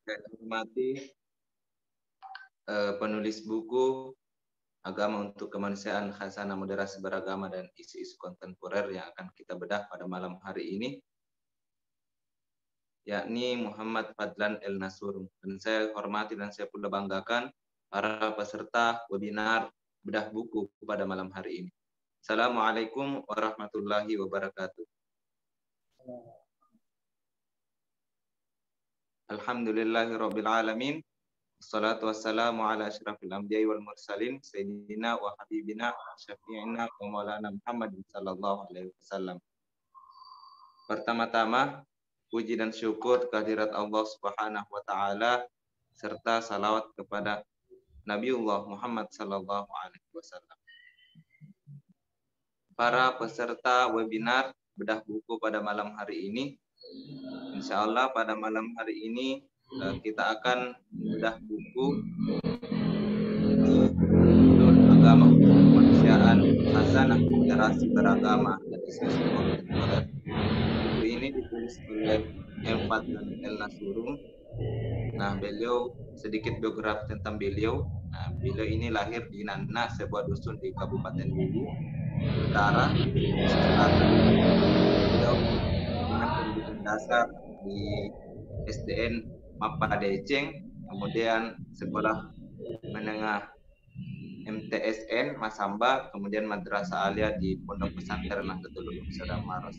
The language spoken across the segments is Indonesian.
Saya hormati penulis buku Agama untuk Kemanusiaan, Khasanah Moderasi Beragama dan Isu-isu Kontemporer yang akan kita bedah pada malam hari ini, yakni Muhammad Fadlan El Nasur. Dan saya hormati dan saya pula banggakan para peserta webinar bedah buku pada malam hari ini. Assalamualaikum warahmatullahi wabarakatuh. Alhamdulillahirabbil alamin. Wassalatu wassalamu ala asyrafil anbiya'i wal mursalin sayyidina wa habibina syafi'ina wa maulana Muhammad sallallahu alaihi wasallam. Pertama-tama, puji dan syukur kehadirat Allah Subhanahu wa taala serta salawat kepada Nabiullah Muhammad sallallahu alaihi wasallam. Para peserta webinar bedah buku pada malam hari ini, insyaallah pada malam hari ini kita akan bedah buku Agama untuk Kemanusiaan, Khasanah Moderasi Beragama dan Isu-isu Kontemporer. Buku ini ditulis oleh Fadlan El Nasur. Nah, beliau sedikit biografi tentang beliau. Nah, beliau ini lahir di Nana, sebuah dusun di Kabupaten Luwu Utara, Sulawesi Selatan. Beliau dengan pendidikan dasar di SDN Mapa Deceng, kemudian sekolah menengah MTSN Masamba, kemudian Madrasah Alia di Pondok Pesantren Nahdlatul Ulum Sadar Maros.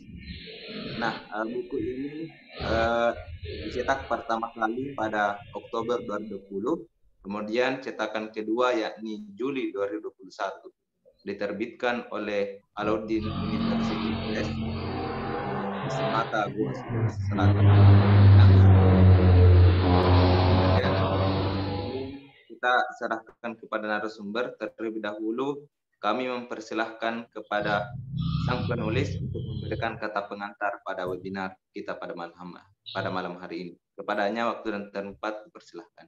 Nah, buku ini dicetak pertama kali pada Oktober 2020, kemudian cetakan kedua yakni Juli 2021, diterbitkan oleh Alauddin University Press di Semata, Goa, Sulawesi Selatan. Kita serahkan kepada narasumber. Terlebih dahulu kami mempersilahkan kepada sang penulis untuk memberikan kata pengantar pada webinar kita pada malam hari ini. Kepadanya waktu dan tempat dipersilahkan.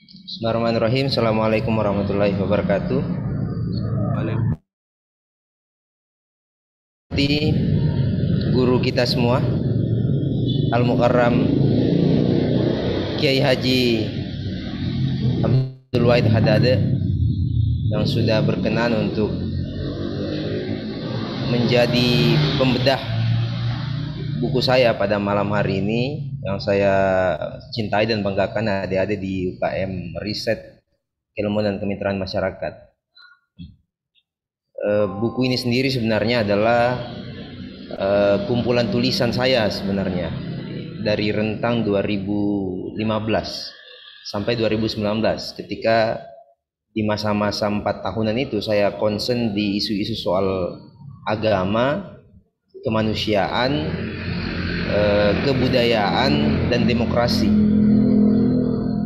Bismillahirrahmanirrahim. Assalamualaikum warahmatullahi wabarakatuh. Guru kita semua, Al-Mukarram Kiai Haji Abdul Wahid Haddad, yang sudah berkenan untuk menjadi pembedah buku saya pada malam hari ini, yang saya cintai dan banggakan adik-adik di UKM Riset Ilmu dan Kemitraan Masyarakat. Buku ini sendiri sebenarnya adalah kumpulan tulisan saya sebenarnya dari rentang 2015 sampai 2019, ketika di masa-masa 4 tahunan itu saya concern di isu-isu soal agama, kemanusiaan, kebudayaan, dan demokrasi.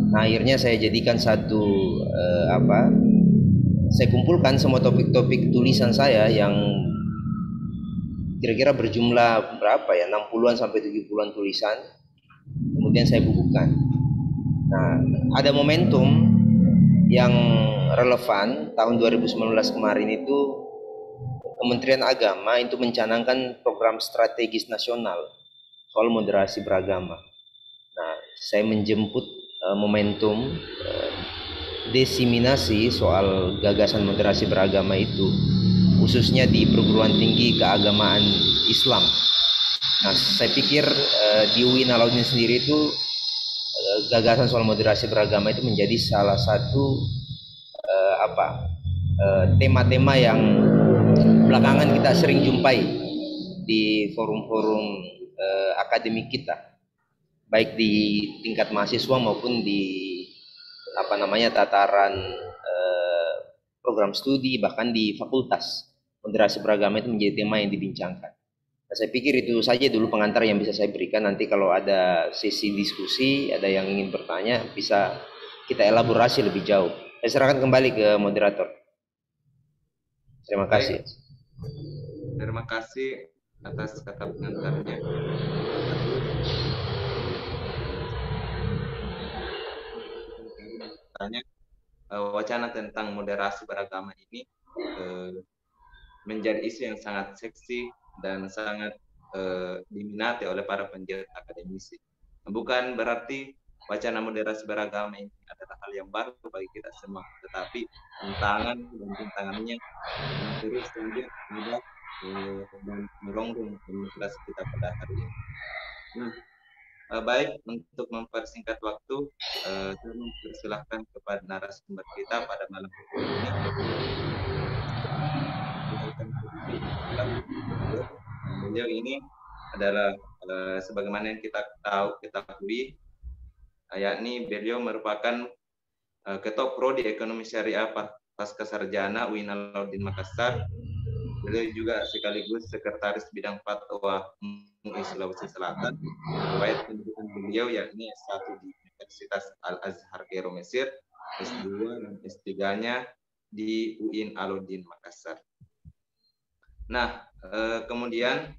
Nah, akhirnya saya jadikan saya kumpulkan semua topik-topik tulisan saya yang kira-kira berjumlah 60-an sampai 70-an tulisan, kemudian saya bukukan. Nah, ada momentum yang relevan tahun 2019 kemarin itu Kementerian Agama itu mencanangkan program strategis nasional soal moderasi beragama. Nah, saya menjemput momentum diseminasi soal gagasan moderasi beragama itu, khususnya di perguruan tinggi keagamaan Islam. Nah, saya pikir di UIN Alauddin sendiri itu gagasan soal moderasi beragama itu menjadi salah satu tema-tema yang belakangan kita sering jumpai di forum-forum akademik kita, baik di tingkat mahasiswa maupun di tataran program studi, bahkan di fakultas. Moderasi beragama itu menjadi tema yang dibincangkan. Nah, saya pikir itu saja dulu pengantar yang bisa saya berikan. Nanti kalau ada sesi diskusi, ada yang ingin bertanya, bisa kita elaborasi lebih jauh. Saya serahkan kembali ke moderator. Terima kasih. Terima kasih atas kata pengantarnya. Wacana tentang moderasi beragama ini menjadi isu yang sangat seksi dan sangat diminati oleh para penjajah akademisi. Bukan berarti wacana moderasi beragama ini adalah hal yang baru bagi kita semua, tetapi tantangan dan tantangannya terus saja ada dan merongrong demokrasi kita pada hari ini. Nah, baik, untuk mempersingkat waktu, saya mempersilahkan kepada narasumber kita pada malam hari ini. Beliau ini adalah sebagaimana yang kita ketahui, yakni beliau merupakan Ketua Prodi Ekonomi Syariah Pasca Sarjana UIN Alauddin Makassar. Beliau juga sekaligus sekretaris bidang fatwa MUI Sulawesi Selatan. Riwayat pendidikan beliau yakni S1 di Universitas Al-Azhar Kairo Mesir, S2 dan S3-nya di UIN Alauddin Makassar. Nah, kemudian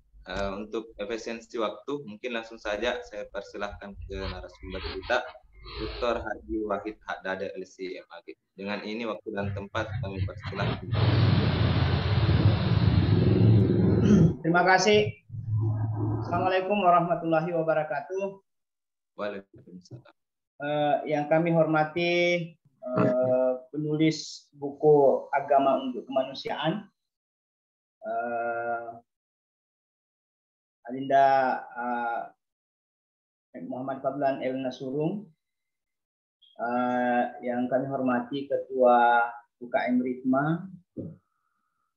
untuk efisiensi waktu, mungkin langsung saja saya persilahkan ke narasumber kita, Dr. Haji Wahid Haddad LC.MAG. Dengan ini waktu dan tempat kami persilahkan. Terima kasih. Assalamualaikum warahmatullahi wabarakatuh. Waalaikumsalam. Yang kami hormati penulis buku Agama untuk Kemanusiaan, Adinda Muhammad Fadlan El Nasurung, yang kami hormati Ketua UKM Ritma,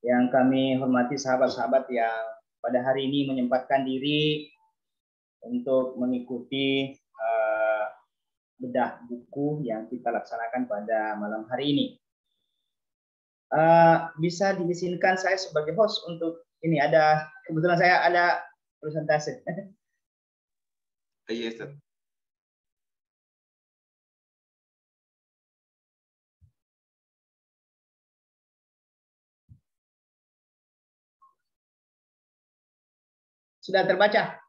yang kami hormati sahabat-sahabat yang pada hari ini menyempatkan diri untuk mengikuti bedah buku yang kita laksanakan pada malam hari ini. Bisa diizinkan saya sebagai host untuk ini, kebetulan saya ada presentasi. Iya, Ustaz. Sudah terbaca?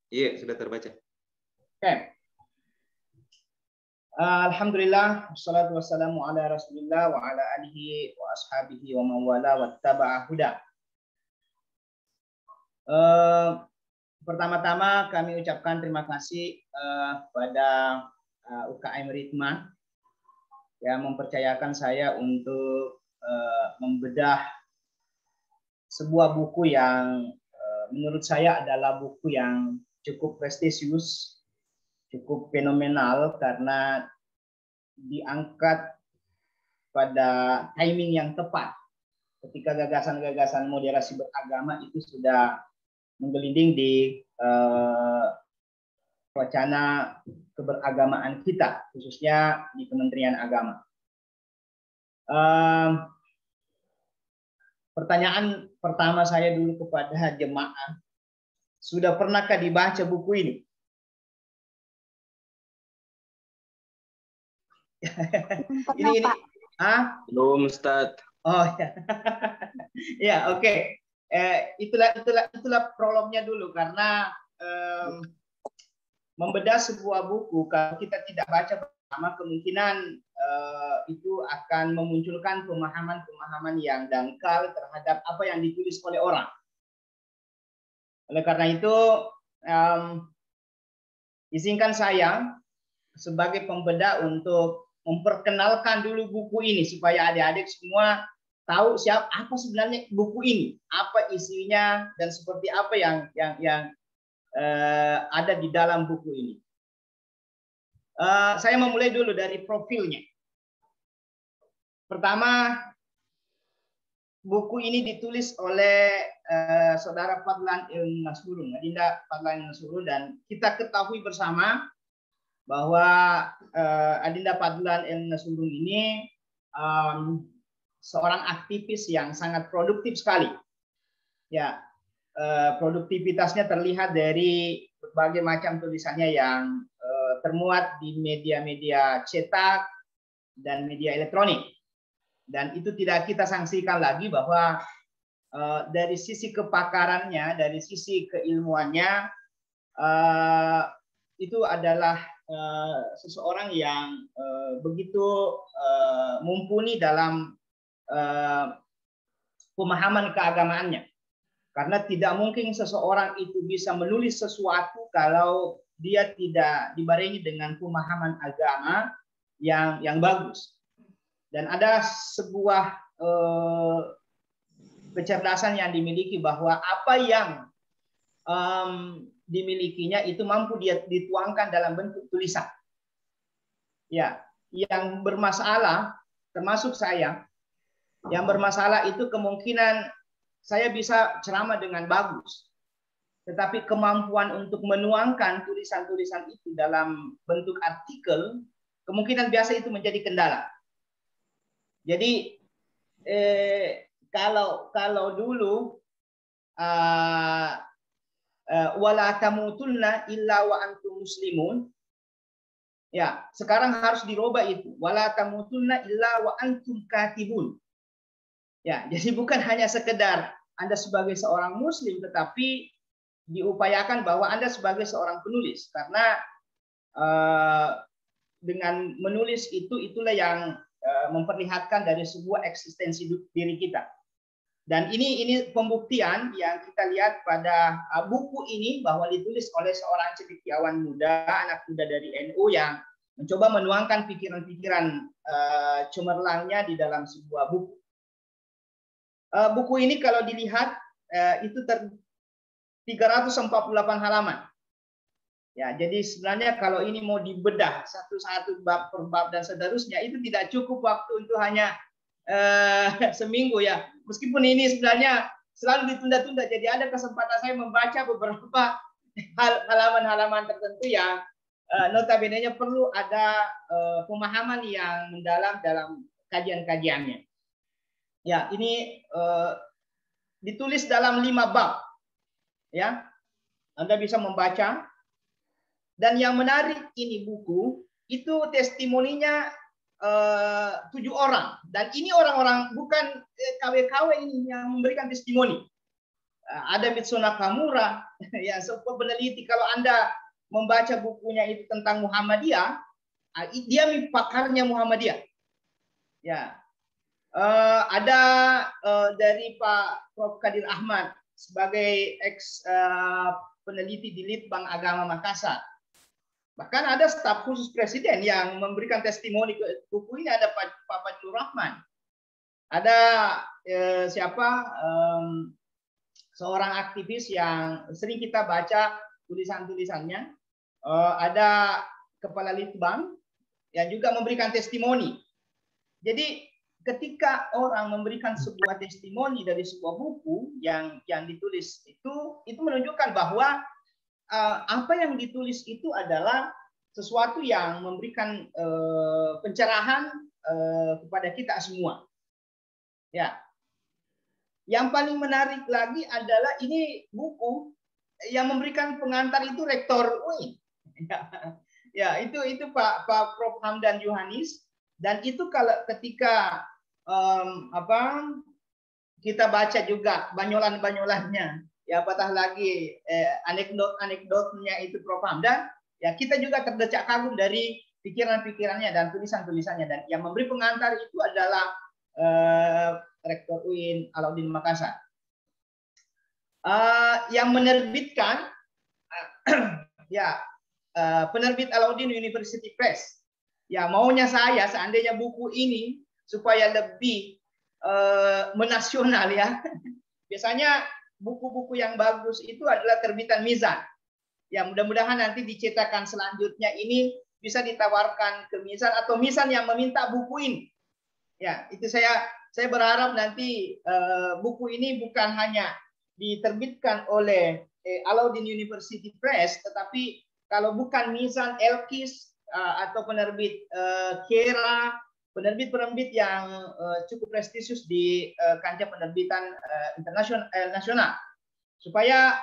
Iya, sudah terbaca. Oke. Alhamdulillah, wassalatu wassalamu ala Rasulillah wa ala alihi wa ashabihi wa mawala wa taba'a huda. Pertama-tama kami ucapkan terima kasih pada UKM Ritma yang mempercayakan saya untuk membedah sebuah buku yang menurut saya adalah buku yang cukup prestisius, cukup fenomenal karena diangkat pada timing yang tepat ketika gagasan-gagasan moderasi beragama itu sudah menggelinding di wacana keberagamaan kita, khususnya di Kementerian Agama. Pertanyaan pertama saya dulu kepada jemaah, sudah pernahkah dibaca buku ini? Ini belum, Ustaz. Oh ya. Ya, oke. Itulah prolognya dulu, karena membedah sebuah buku kalau kita tidak baca bersama kemungkinan itu akan memunculkan pemahaman-pemahaman yang dangkal terhadap apa yang ditulis oleh orang. Oleh karena itu, izinkan saya sebagai pembedah untuk memperkenalkan dulu buku ini supaya adik-adik semua tahu apa sebenarnya buku ini, apa isinya dan seperti apa yang ada di dalam buku ini. Saya memulai dulu dari profilnya. Pertama, buku ini ditulis oleh saudara Fadlan El Nasurung, Adinda Fadlan El Nasurung, dan kita ketahui bersama bahwa Adinda Fadlan El Nasurung ini seorang aktivis yang sangat produktif sekali. Ya, produktivitasnya terlihat dari berbagai macam tulisannya yang termuat di media-media cetak dan media elektronik. Dan itu tidak kita sanksikan lagi bahwa dari sisi kepakarannya, dari sisi keilmuannya, itu adalah seseorang yang begitu mumpuni dalam pemahaman keagamaannya. Karena tidak mungkin seseorang itu bisa menulis sesuatu kalau dia tidak dibarengi dengan pemahaman agama yang bagus. Dan ada sebuah kecerdasan yang dimiliki bahwa apa yang dimilikinya itu mampu dia dituangkan dalam bentuk tulisan. Ya, yang bermasalah termasuk saya, yang bermasalah itu kemungkinan saya bisa ceramah dengan bagus, tetapi kemampuan untuk menuangkan tulisan-tulisan itu dalam bentuk artikel kemungkinan biasa itu menjadi kendala. Jadi kalau dulu wala tamutunna illa wa antum muslimun, ya sekarang harus dirubah itu, wala tamutunna illa wa antum katibun. Ya, jadi bukan hanya sekedar Anda sebagai seorang muslim, tetapi diupayakan bahwa Anda sebagai seorang penulis, karena dengan menulis itulah yang memperlihatkan dari sebuah eksistensi diri kita. Dan ini pembuktian yang kita lihat pada buku ini, bahwa ditulis oleh seorang cendekiawan muda, anak muda dari NU yang mencoba menuangkan pikiran-pikiran cemerlangnya di dalam sebuah buku. Buku ini kalau dilihat itu 348 halaman. Ya, jadi sebenarnya kalau ini mau dibedah satu-satu bab per bab dan seterusnya itu tidak cukup waktu untuk hanya seminggu ya. Meskipun ini sebenarnya selalu ditunda-tunda, jadi ada kesempatan saya membaca beberapa halaman-halaman tertentu yang notabene-nya perlu ada pemahaman yang mendalam dalam kajian-kajiannya. Ya, ini ditulis dalam 5 bab. Ya, Anda bisa membaca. Dan yang menarik ini buku itu testimoninya 7 orang. Dan ini orang-orang bukan KW-KW ini yang memberikan testimoni. Ada Mitsuo Nakamura, ya sebuah peneliti. Kalau Anda membaca bukunya itu tentang Muhammadiyah, dia pakarnya Muhammadiyah. Ya. Ada dari Pak Prof. Kadir Ahmad sebagai ex peneliti di Litbang Agama Makassar. Bahkan ada staf khusus presiden yang memberikan testimoni ke buku ini. Ada Pak Fadlur Rahman. Ada seorang aktivis yang sering kita baca tulisan-tulisannya. Ada Kepala Litbang yang juga memberikan testimoni. Jadi ketika orang memberikan sebuah testimoni dari sebuah buku yang ditulis itu menunjukkan bahwa apa yang ditulis itu adalah sesuatu yang memberikan pencerahan kepada kita semua. Ya, yang paling menarik lagi adalah ini buku yang memberikan pengantar itu Rektor UIN. Ya, itu Pak Prof. Hamdan Yohanis. Dan itu kalau ketika kita baca juga banyolan-banyolannya, ya apatah lagi anekdot-anekdotnya itu Prof. Hamdan, ya kita juga terdecak kagum dari pikiran-pikirannya dan tulisan-tulisannya. Dan yang memberi pengantar itu adalah Rektor UIN Alauddin Makassar. Yang menerbitkan ya penerbit Alauddin University Press. Ya maunya saya seandainya buku ini supaya lebih menasional ya. Biasanya buku-buku yang bagus itu adalah terbitan Mizan. Ya mudah-mudahan nanti dicetakan selanjutnya ini bisa ditawarkan ke Mizan atau Mizan yang meminta buku ini. Ya, itu saya berharap nanti buku ini bukan hanya diterbitkan oleh Alauddin University Press, tetapi kalau bukan Mizan, Elkis atau penerbit Kera, penerbit-penerbit yang cukup prestisius di kancah penerbitan internasional nasional, supaya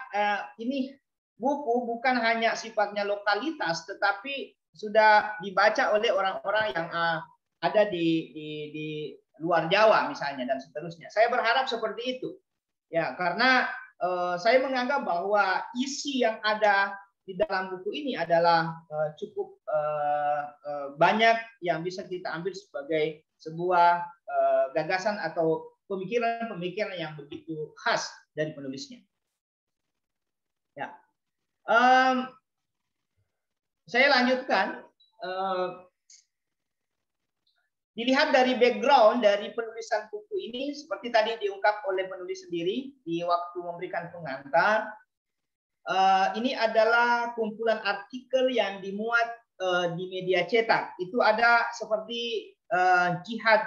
ini buku bukan hanya sifatnya lokalitas, tetapi sudah dibaca oleh orang-orang yang ada di luar Jawa misalnya dan seterusnya. Saya berharap seperti itu, ya karena saya menganggap bahwa isi yang ada di dalam buku ini adalah cukup banyak yang bisa kita ambil sebagai sebuah gagasan atau pemikiran-pemikiran yang begitu khas dari penulisnya. Ya, saya lanjutkan. Dilihat dari background dari penulisan buku ini, seperti tadi diungkap oleh penulis sendiri di waktu memberikan pengantar, ini adalah kumpulan artikel yang dimuat di media cetak. Itu ada seperti jihad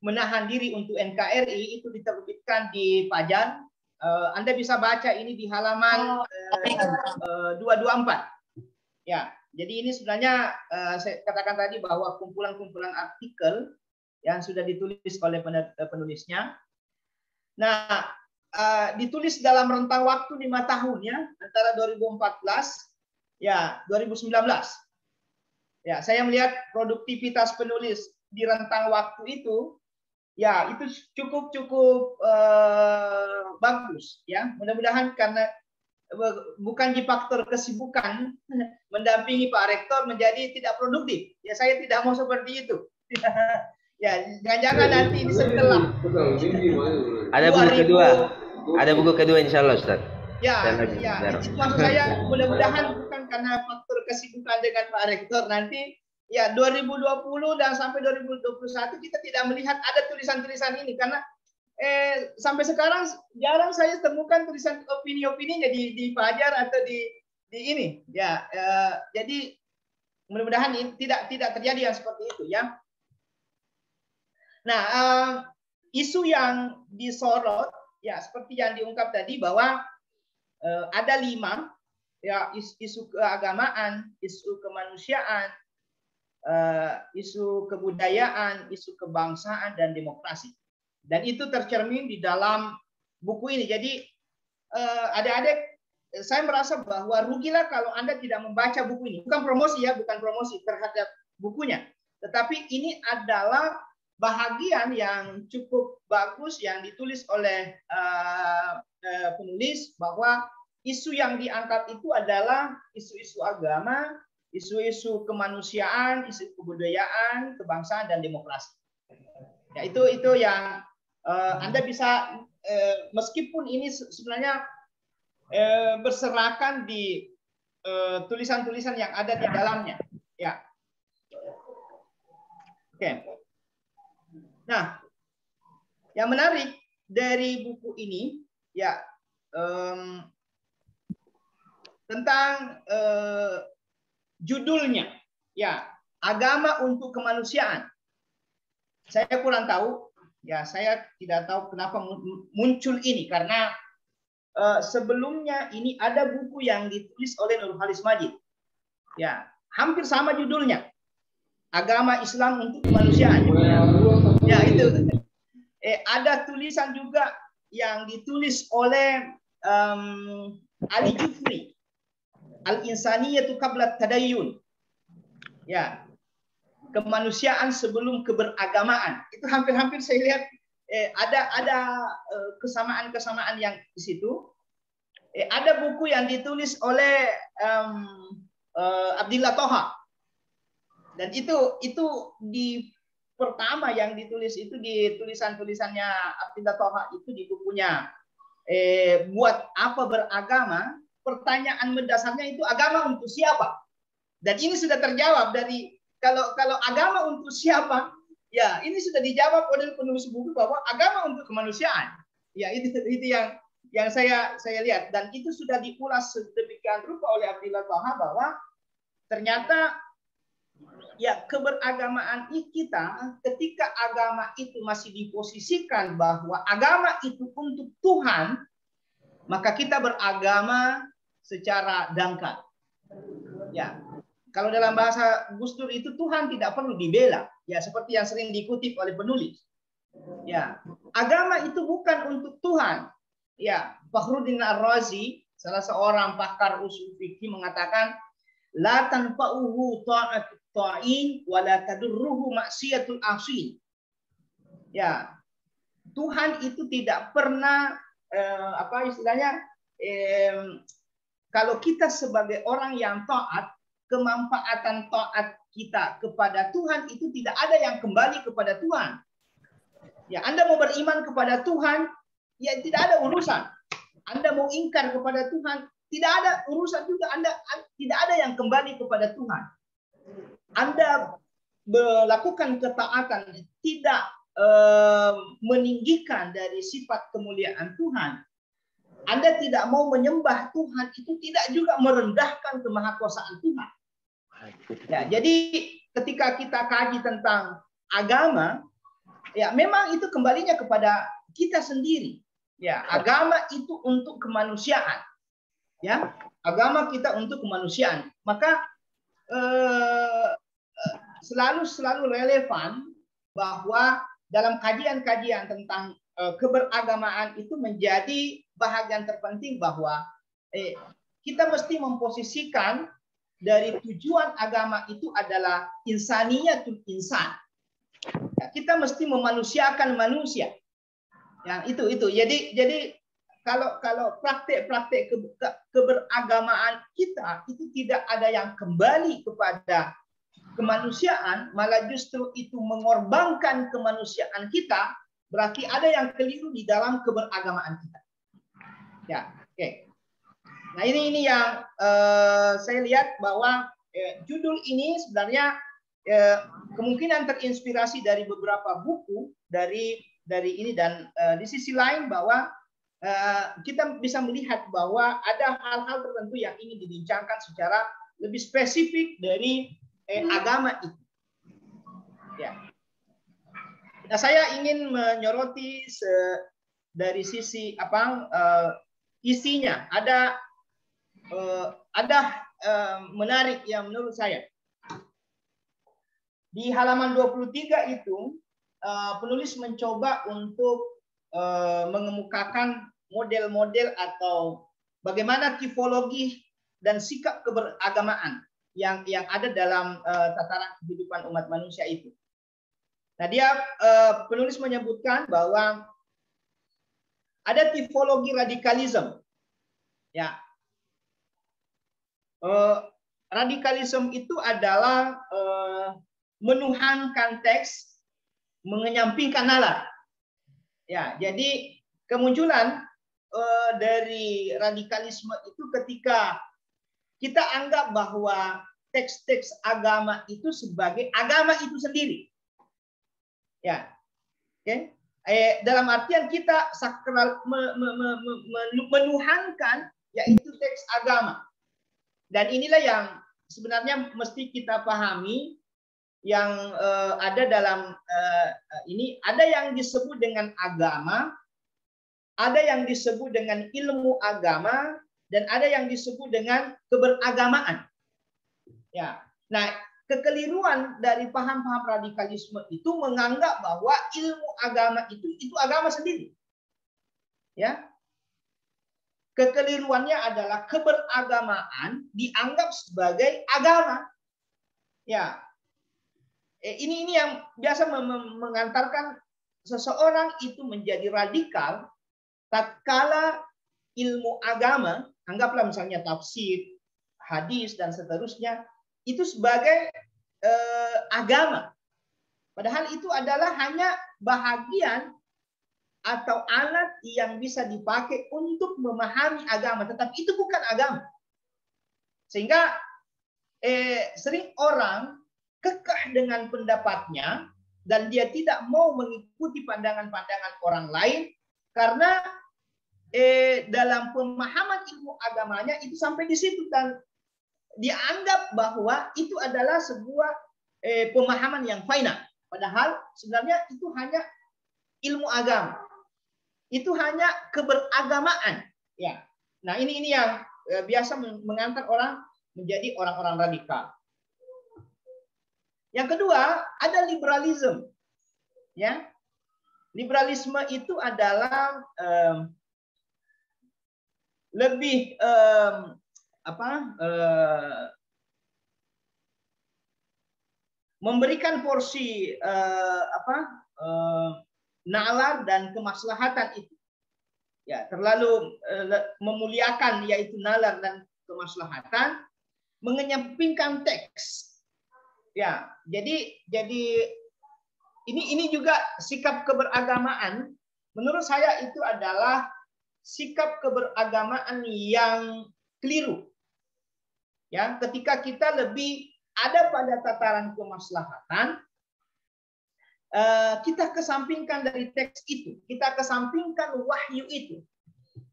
menahan diri untuk NKRI, itu diterbitkan di Fajar. Anda bisa baca ini di halaman 224. Ya, jadi ini sebenarnya saya katakan tadi bahwa kumpulan-kumpulan artikel yang sudah ditulis oleh penulisnya. Nah, ditulis dalam rentang waktu 5 tahun ya, antara 2014 ya 2019. Ya, saya melihat produktivitas penulis di rentang waktu itu ya itu cukup bagus ya. Mudah-mudahan karena bukan di faktor kesibukan mendampingi Pak Rektor menjadi tidak produktif. Ya saya tidak mau seperti itu. Ya jangan-jangan nanti setelah ada buku kedua, ada buku kedua insya Allah Ustaz. Ya, itu maksud saya mudah-mudahan bukan karena faktor kesibukan dengan Pak Rektor nanti ya 2020 dan sampai 2021 kita tidak melihat ada tulisan-tulisan ini karena sampai sekarang jarang saya temukan tulisan opini-opininya di Fajar atau di ini ya. Jadi mudah-mudahan tidak terjadi yang seperti itu ya. Nah, isu yang disorot ya seperti yang diungkap tadi bahwa ada 5 ya, isu keagamaan, isu kemanusiaan, isu kebudayaan, isu kebangsaan dan demokrasi. Dan itu tercermin di dalam buku ini. Jadi adik-adik, saya merasa bahwa rugilah kalau Anda tidak membaca buku ini. Bukan promosi ya, bukan promosi terhadap bukunya. Tetapi ini adalah bahagian yang cukup bagus yang ditulis oleh penulis bahwa isu yang diangkat itu adalah isu-isu agama, isu-isu kemanusiaan, isu kebudayaan, kebangsaan dan demokrasi. Ya itu yang Anda bisa meskipun ini sebenarnya berserakan di tulisan-tulisan yang ada di dalamnya. Ya. Oke. Nah, yang menarik dari buku ini ya tentang judulnya ya, agama untuk kemanusiaan. Saya kurang tahu ya, saya tidak tahu kenapa muncul ini karena sebelumnya ini ada buku yang ditulis oleh Nurholis Majid. Ya, hampir sama judulnya. Agama Islam untuk Kemanusiaan. Ya, itu. Ada tulisan juga yang ditulis oleh Ali Jufri. Al-Insaniyatu Qabla Tadayyun. Ya. Kemanusiaan sebelum keberagamaan. Itu hampir-hampir saya lihat ada kesamaan-kesamaan yang di situ. Ada buku yang ditulis oleh Abdillah Toha. Dan itu di pertama yang ditulis itu di tulisan-tulisannya Abdillah Toha itu di bukunya buat apa beragama? Pertanyaan mendasarnya itu agama untuk siapa? Dan ini sudah terjawab dari kalau agama untuk siapa? Ya, ini sudah dijawab oleh penulis buku bahwa agama untuk kemanusiaan. Ya, itu yang saya lihat dan itu sudah diulas sedemikian rupa oleh Abdillah Toha bahwa ternyata ya keberagamaan kita ketika agama itu masih diposisikan bahwa agama itu untuk Tuhan, maka kita beragama secara dangkal. Ya, kalau dalam bahasa Gus Dur itu Tuhan tidak perlu dibela, ya seperti yang sering dikutip oleh penulis. Ya, agama itu bukan untuk Tuhan. Ya, Fakhruddin Ar-Razi, salah seorang pakar usul fikih mengatakan la tanfa'uhu ta'atut ta'in wa la tadurruhu maksiatul asin. Ya, Tuhan itu tidak pernah kalau kita sebagai orang yang taat, kemanfaatan taat kita kepada Tuhan itu tidak ada yang kembali kepada Tuhan. Ya, Anda mau beriman kepada Tuhan, ya tidak ada urusan. Anda mau ingkar kepada Tuhan, tidak ada urusan juga. Anda tidak ada yang kembali kepada Tuhan. Anda melakukan ketaatan, tidak meninggikan dari sifat kemuliaan Tuhan. Anda tidak mau menyembah Tuhan, itu tidak juga merendahkan kemahakuasaan Tuhan. Ya, jadi ketika kita kaji tentang agama, ya memang itu kembalinya kepada kita sendiri. Ya, agama itu untuk kemanusiaan. Ya, agama kita untuk kemanusiaan. Maka selalu relevan bahwa dalam kajian-kajian tentang keberagamaan itu menjadi bahagian terpenting bahwa kita mesti memposisikan dari tujuan agama itu adalah insaniyatul insan. Ya, kita mesti memanusiakan manusia. Yang itu. Jadi kalau praktek-praktek keberagamaan kita itu tidak ada yang kembali kepada kemanusiaan, malah justru itu mengorbankan kemanusiaan kita, berarti ada yang keliru di dalam keberagamaan kita. Ya, oke. Nah ini yang saya lihat bahwa judul ini sebenarnya kemungkinan terinspirasi dari beberapa buku dari ini, dan di sisi lain bahwa kita bisa melihat bahwa ada hal-hal tertentu yang ingin dibincangkan secara lebih spesifik dari agama itu. Ya. Nah, saya ingin menyoroti dari sisi isinya. Ada menarik yang menurut saya. Di halaman 23 itu penulis mencoba untuk mengemukakan model-model atau bagaimana tipologi dan sikap keberagamaan yang ada dalam tataran kehidupan umat manusia itu. Nah, dia penulis menyebutkan bahwa ada tipologi radikalisme. Ya. Radikalisme itu adalah menuhankan teks, mengenyampingkan nalar. Ya, jadi kemunculan dari radikalisme itu ketika kita anggap bahwa teks-teks agama itu sebagai agama itu sendiri. Ya, oke. Dalam artian kita sakral menuhankan yaitu teks agama. Dan inilah yang sebenarnya mesti kita pahami yang ada dalam ini. Ada yang disebut dengan agama, ada yang disebut dengan ilmu agama, dan ada yang disebut dengan keberagamaan. Ya, nah kekeliruan dari paham-paham radikalisme itu menganggap bahwa ilmu agama itu agama sendiri. Ya, kekeliruannya adalah keberagamaan dianggap sebagai agama. Ya, ini yang biasa mengantarkan seseorang itu menjadi radikal tatkala ilmu agama, anggaplah misalnya tafsir, hadis dan seterusnya, itu sebagai agama. Padahal itu adalah hanya bahagian atau alat yang bisa dipakai untuk memahami agama, tetapi itu bukan agama. Sehingga sering orang kekeh dengan pendapatnya dan dia tidak mau mengikuti pandangan-pandangan orang lain karena dalam pemahaman ilmu agamanya itu sampai di situ, dan dianggap bahwa itu adalah sebuah pemahaman yang final. Padahal sebenarnya itu hanya ilmu agama. Itu hanya keberagamaan. Ya. Nah, ini yang biasa mengantar orang menjadi orang-orang radikal. Yang kedua, ada liberalisme. Ya. Liberalisme itu adalah lebih memberikan porsi nalar dan kemaslahatan itu. Ya, terlalu memuliakan yaitu nalar dan kemaslahatan, mengenyampingkan teks. Ya, jadi ini juga sikap keberagamaan menurut saya itu adalah sikap keberagamaan yang keliru. Ya, ketika kita lebih ada pada tataran kemaslahatan, kita kesampingkan dari teks itu, kita kesampingkan wahyu itu.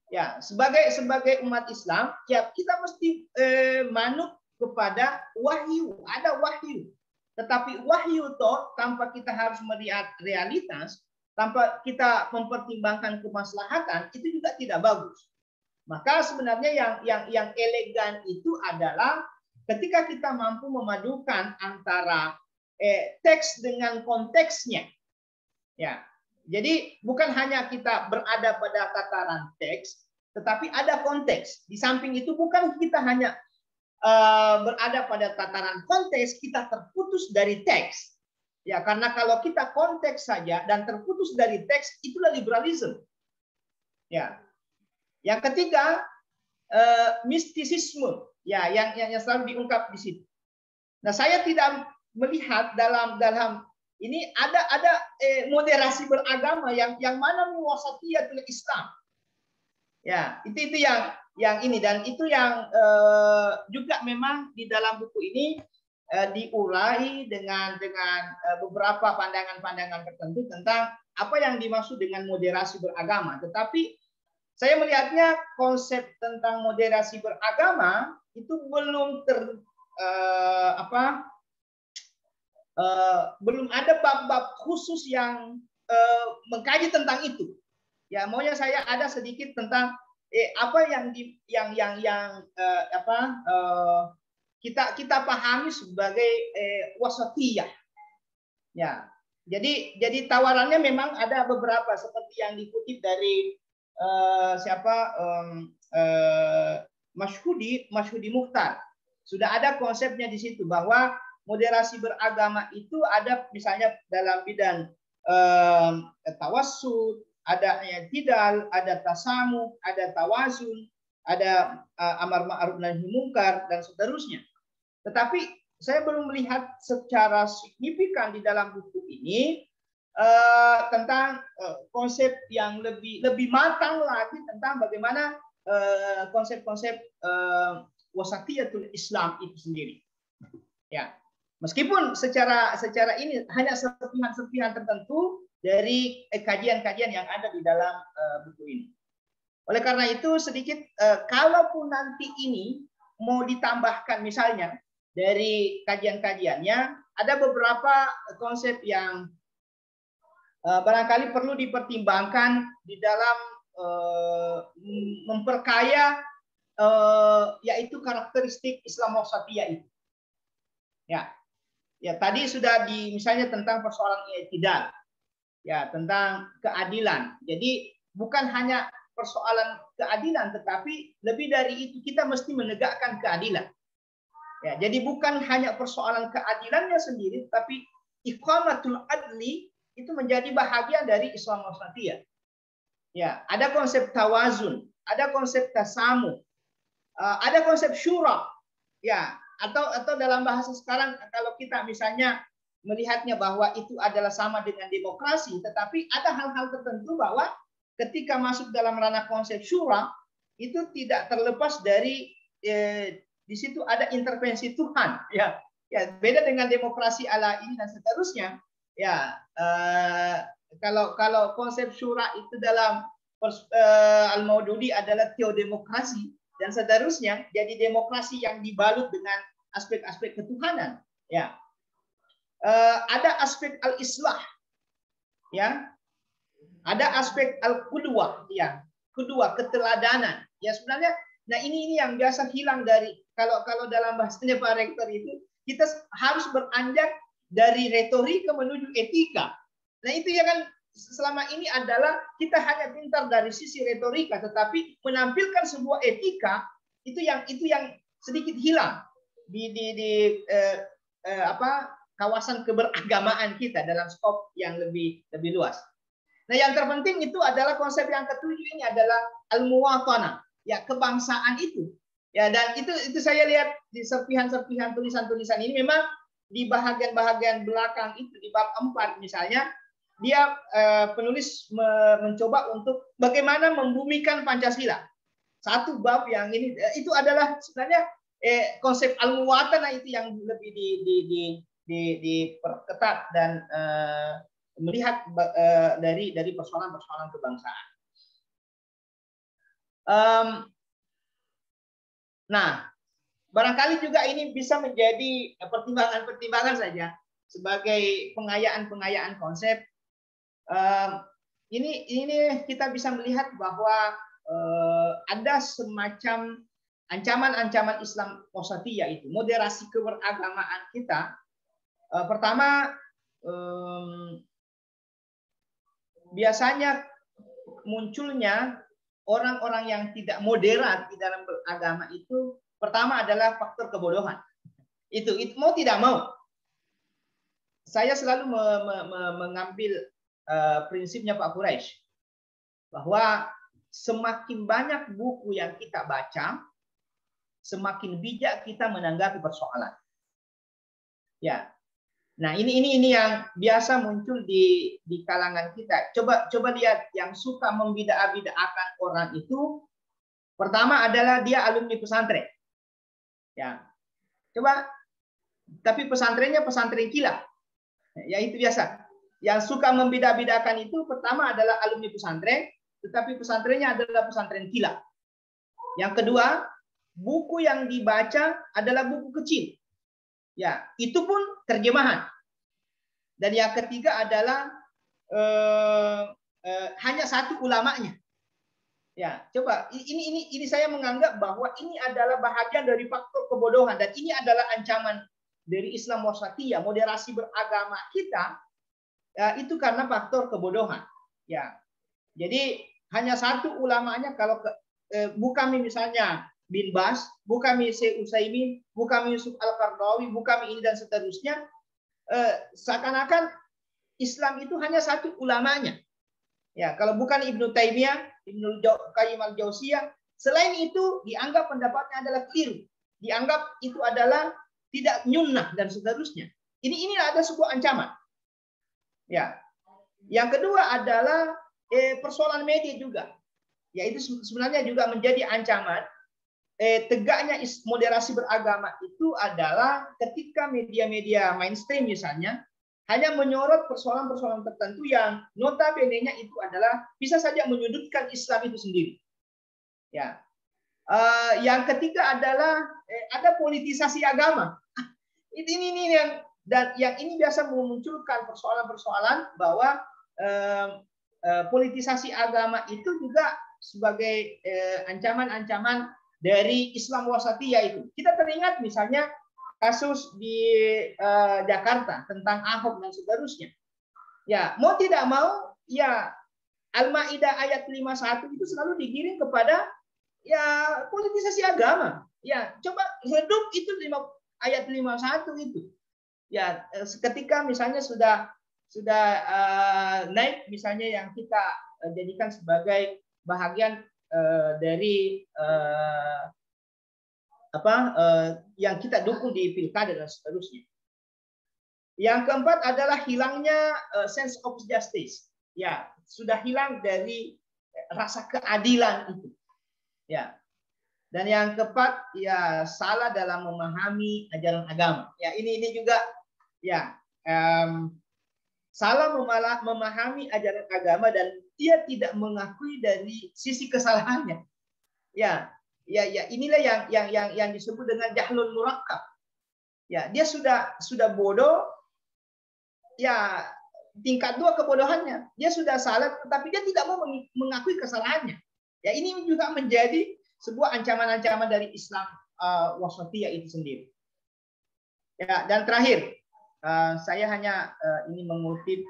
Ya, sebagai umat Islam, ya kita mesti manut kepada wahyu, ada wahyu. Tetapi wahyu toh tanpa kita harus melihat realitas, tanpa kita mempertimbangkan kemaslahatan, itu juga tidak bagus. Maka sebenarnya yang elegan itu adalah ketika kita mampu memadukan antara teks dengan konteksnya. Ya. Jadi bukan hanya kita berada pada tataran teks, tetapi ada konteks. Di samping itu bukan kita hanya berada pada tataran konteks, kita terputus dari teks. Ya, karena kalau kita konteks saja dan terputus dari teks, itulah liberalisme. Ya. Yang ketiga, mistisisme, ya, yang selalu diungkap di situ. Nah, saya tidak melihat dalam ini ada moderasi beragama yang mana wasatiyatul Islam. Ya, itu yang ini, dan itu yang juga memang di dalam buku ini diurai dengan beberapa pandangan-pandangan tertentu tentang apa yang dimaksud dengan moderasi beragama. Tetapi saya melihatnya konsep tentang moderasi beragama itu belum belum ada bab-bab khusus yang mengkaji tentang itu. Ya, maunya saya ada sedikit tentang apa yang kita pahami sebagai wasatiyah. Ya, jadi tawarannya memang ada beberapa seperti yang dikutip dari Mashhudi Mukhtar. Sudah ada konsepnya di situ bahwa moderasi beragama itu ada misalnya dalam bidang tawassut, ada i'tidal, ada tasamuh, ada tawazun, ada amar ma'ruf nahi munkar dan seterusnya. Tetapi saya belum melihat secara signifikan di dalam buku ini tentang konsep yang lebih matang lagi tentang bagaimana konsep-konsep wasatiyatul Islam itu sendiri. Ya, meskipun secara ini hanya serpihan-serpihan tertentu dari kajian-kajian yang ada di dalam buku ini. Oleh karena itu sedikit kalaupun nanti ini mau ditambahkan misalnya dari kajian-kajiannya ada beberapa konsep yang barangkali perlu dipertimbangkan di dalam memperkaya yaitu karakteristik Islam wasatiyah itu. Ya, tadi sudah misalnya tentang persoalan i'tidal. Ya, tentang keadilan. Jadi bukan hanya persoalan keadilan, tetapi lebih dari itu kita mesti menegakkan keadilan. Ya, jadi bukan hanya persoalan keadilannya sendiri, tapi iqamatul adli itu menjadi bahagian dari Islam wasatiyah. Ya, ada konsep tawazun, ada konsep tasamuh, ada konsep syura. Ya, atau dalam bahasa sekarang kalau kita misalnya melihatnya bahwa itu adalah sama dengan demokrasi, tetapi ada hal-hal tertentu bahwa ketika masuk dalam ranah konsep syura itu tidak terlepas dari di situ ada intervensi Tuhan. Ya, beda dengan demokrasi ala ini dan seterusnya. Ya, kalau konsep syura itu dalam Al-Maududi adalah teodemokrasi dan seterusnya, jadi demokrasi yang dibalut dengan aspek-aspek ketuhanan. Ya. Ada aspek al-islah, ya, ada aspek al-qudwah, ya, kedua keteladanan. Ya sebenarnya, nah ini yang biasa hilang dari kalau dalam bahasanya Pak Rektor itu kita harus beranjak dari retorika menuju etika. Nah itu ya kan selama ini adalah kita hanya pintar dari sisi retorika, tetapi menampilkan sebuah etika itu yang sedikit hilang di kawasan keberagamaan kita dalam skop yang lebih luas. Nah, yang terpenting itu adalah konsep yang ketujuh ini adalah al-muwatanah, ya kebangsaan itu. Ya, dan itu saya lihat di serpihan-serpihan tulisan-tulisan ini memang di bahagian-bahagian belakang itu di bab 4 misalnya dia penulis mencoba untuk bagaimana membumikan Pancasila. Satu bab yang ini itu adalah sebenarnya konsep al-muwatanah itu yang lebih diperketat dan melihat dari persoalan-persoalan kebangsaan. Nah, barangkali juga ini bisa menjadi pertimbangan-pertimbangan saja sebagai pengayaan konsep. Ini kita bisa melihat bahwa ada semacam ancaman-ancaman Islam wasatiyah itu, moderasi keberagamaan kita. Pertama, biasanya munculnya orang-orang yang tidak moderat di dalam beragama itu, pertama adalah faktor kebodohan. Itu mau tidak mau. Saya selalu mengambil prinsipnya Pak Quraisy bahwa semakin banyak buku yang kita baca, semakin bijak kita menanggapi persoalan. Ya. Nah, ini yang biasa muncul di kalangan kita. Coba lihat yang suka membida-bidaakan orang itu, pertama adalah dia alumni pesantren. Ya. Coba, tapi pesantrennya pesantren kilat. Ya, itu biasa. Yang suka membida-bidakan itu pertama adalah alumni pesantren, tetapi pesantrennya adalah pesantren kilat. Yang kedua, buku yang dibaca adalah buku kecil. Ya, itu pun terjemahan. Dan yang ketiga adalah hanya satu ulamanya. Ya, coba ini saya menganggap bahwa ini adalah bahagian dari faktor kebodohan dan ini adalah ancaman dari Islam wasatiyah, moderasi beragama kita. Ya, itu karena faktor kebodohan. Ya, jadi hanya satu ulamanya. Kalau bukan misalnya Bin Bas, bukan Syekh Utsaimin, bukan Yusuf Al-Qaradawi, bukan ini dan seterusnya, seakan-akan Islam itu hanya satu ulamanya. Ya, kalau bukan Ibnu Taimiyah, Ibnu Qayyim al-Jauziyah, selain itu dianggap pendapatnya adalah keliru, dianggap itu adalah tidak nyunnah dan seterusnya. Ini ada sebuah ancaman. Ya, yang kedua adalah persoalan media juga. Ya, itu sebenarnya juga menjadi ancaman. Tegaknya moderasi beragama itu adalah ketika media-media mainstream misalnya hanya menyorot persoalan-persoalan tertentu yang notabene-nya itu adalah bisa saja menyudutkan Islam itu sendiri. Ya, yang ketiga adalah ada politisasi agama. Ini yang ini biasa memunculkan persoalan-persoalan bahwa politisasi agama itu juga sebagai ancaman-ancaman dari Islam wasatiyah itu. Kita teringat misalnya kasus di Jakarta tentang Ahok dan seterusnya. Ya, mau tidak mau, ya Al-Maidah ayat 51 itu selalu digiring kepada ya politisasi agama. Ya, coba redup itu ayat 51 itu. Ya, ketika misalnya sudah naik misalnya yang kita jadikan sebagai bahagian dari yang kita dukung di pilkada dan seterusnya. Yang keempat adalah hilangnya sense of justice. Ya, sudah hilang dari rasa keadilan itu. Ya. Dan yang keempat, ya salah dalam memahami ajaran agama. Ya, ini juga ya salah memahami ajaran agama dan dia tidak mengakui dari sisi kesalahannya. Ya, inilah yang disebut dengan jahlul murakkab. Ya, dia sudah bodoh. Ya, tingkat 2 kebodohannya. Dia sudah salah tetapi dia tidak mau mengakui kesalahannya. Ya, ini juga menjadi sebuah ancaman-ancaman dari Islam wasatiyah itu sendiri. Ya, dan terakhir saya hanya ini mengutip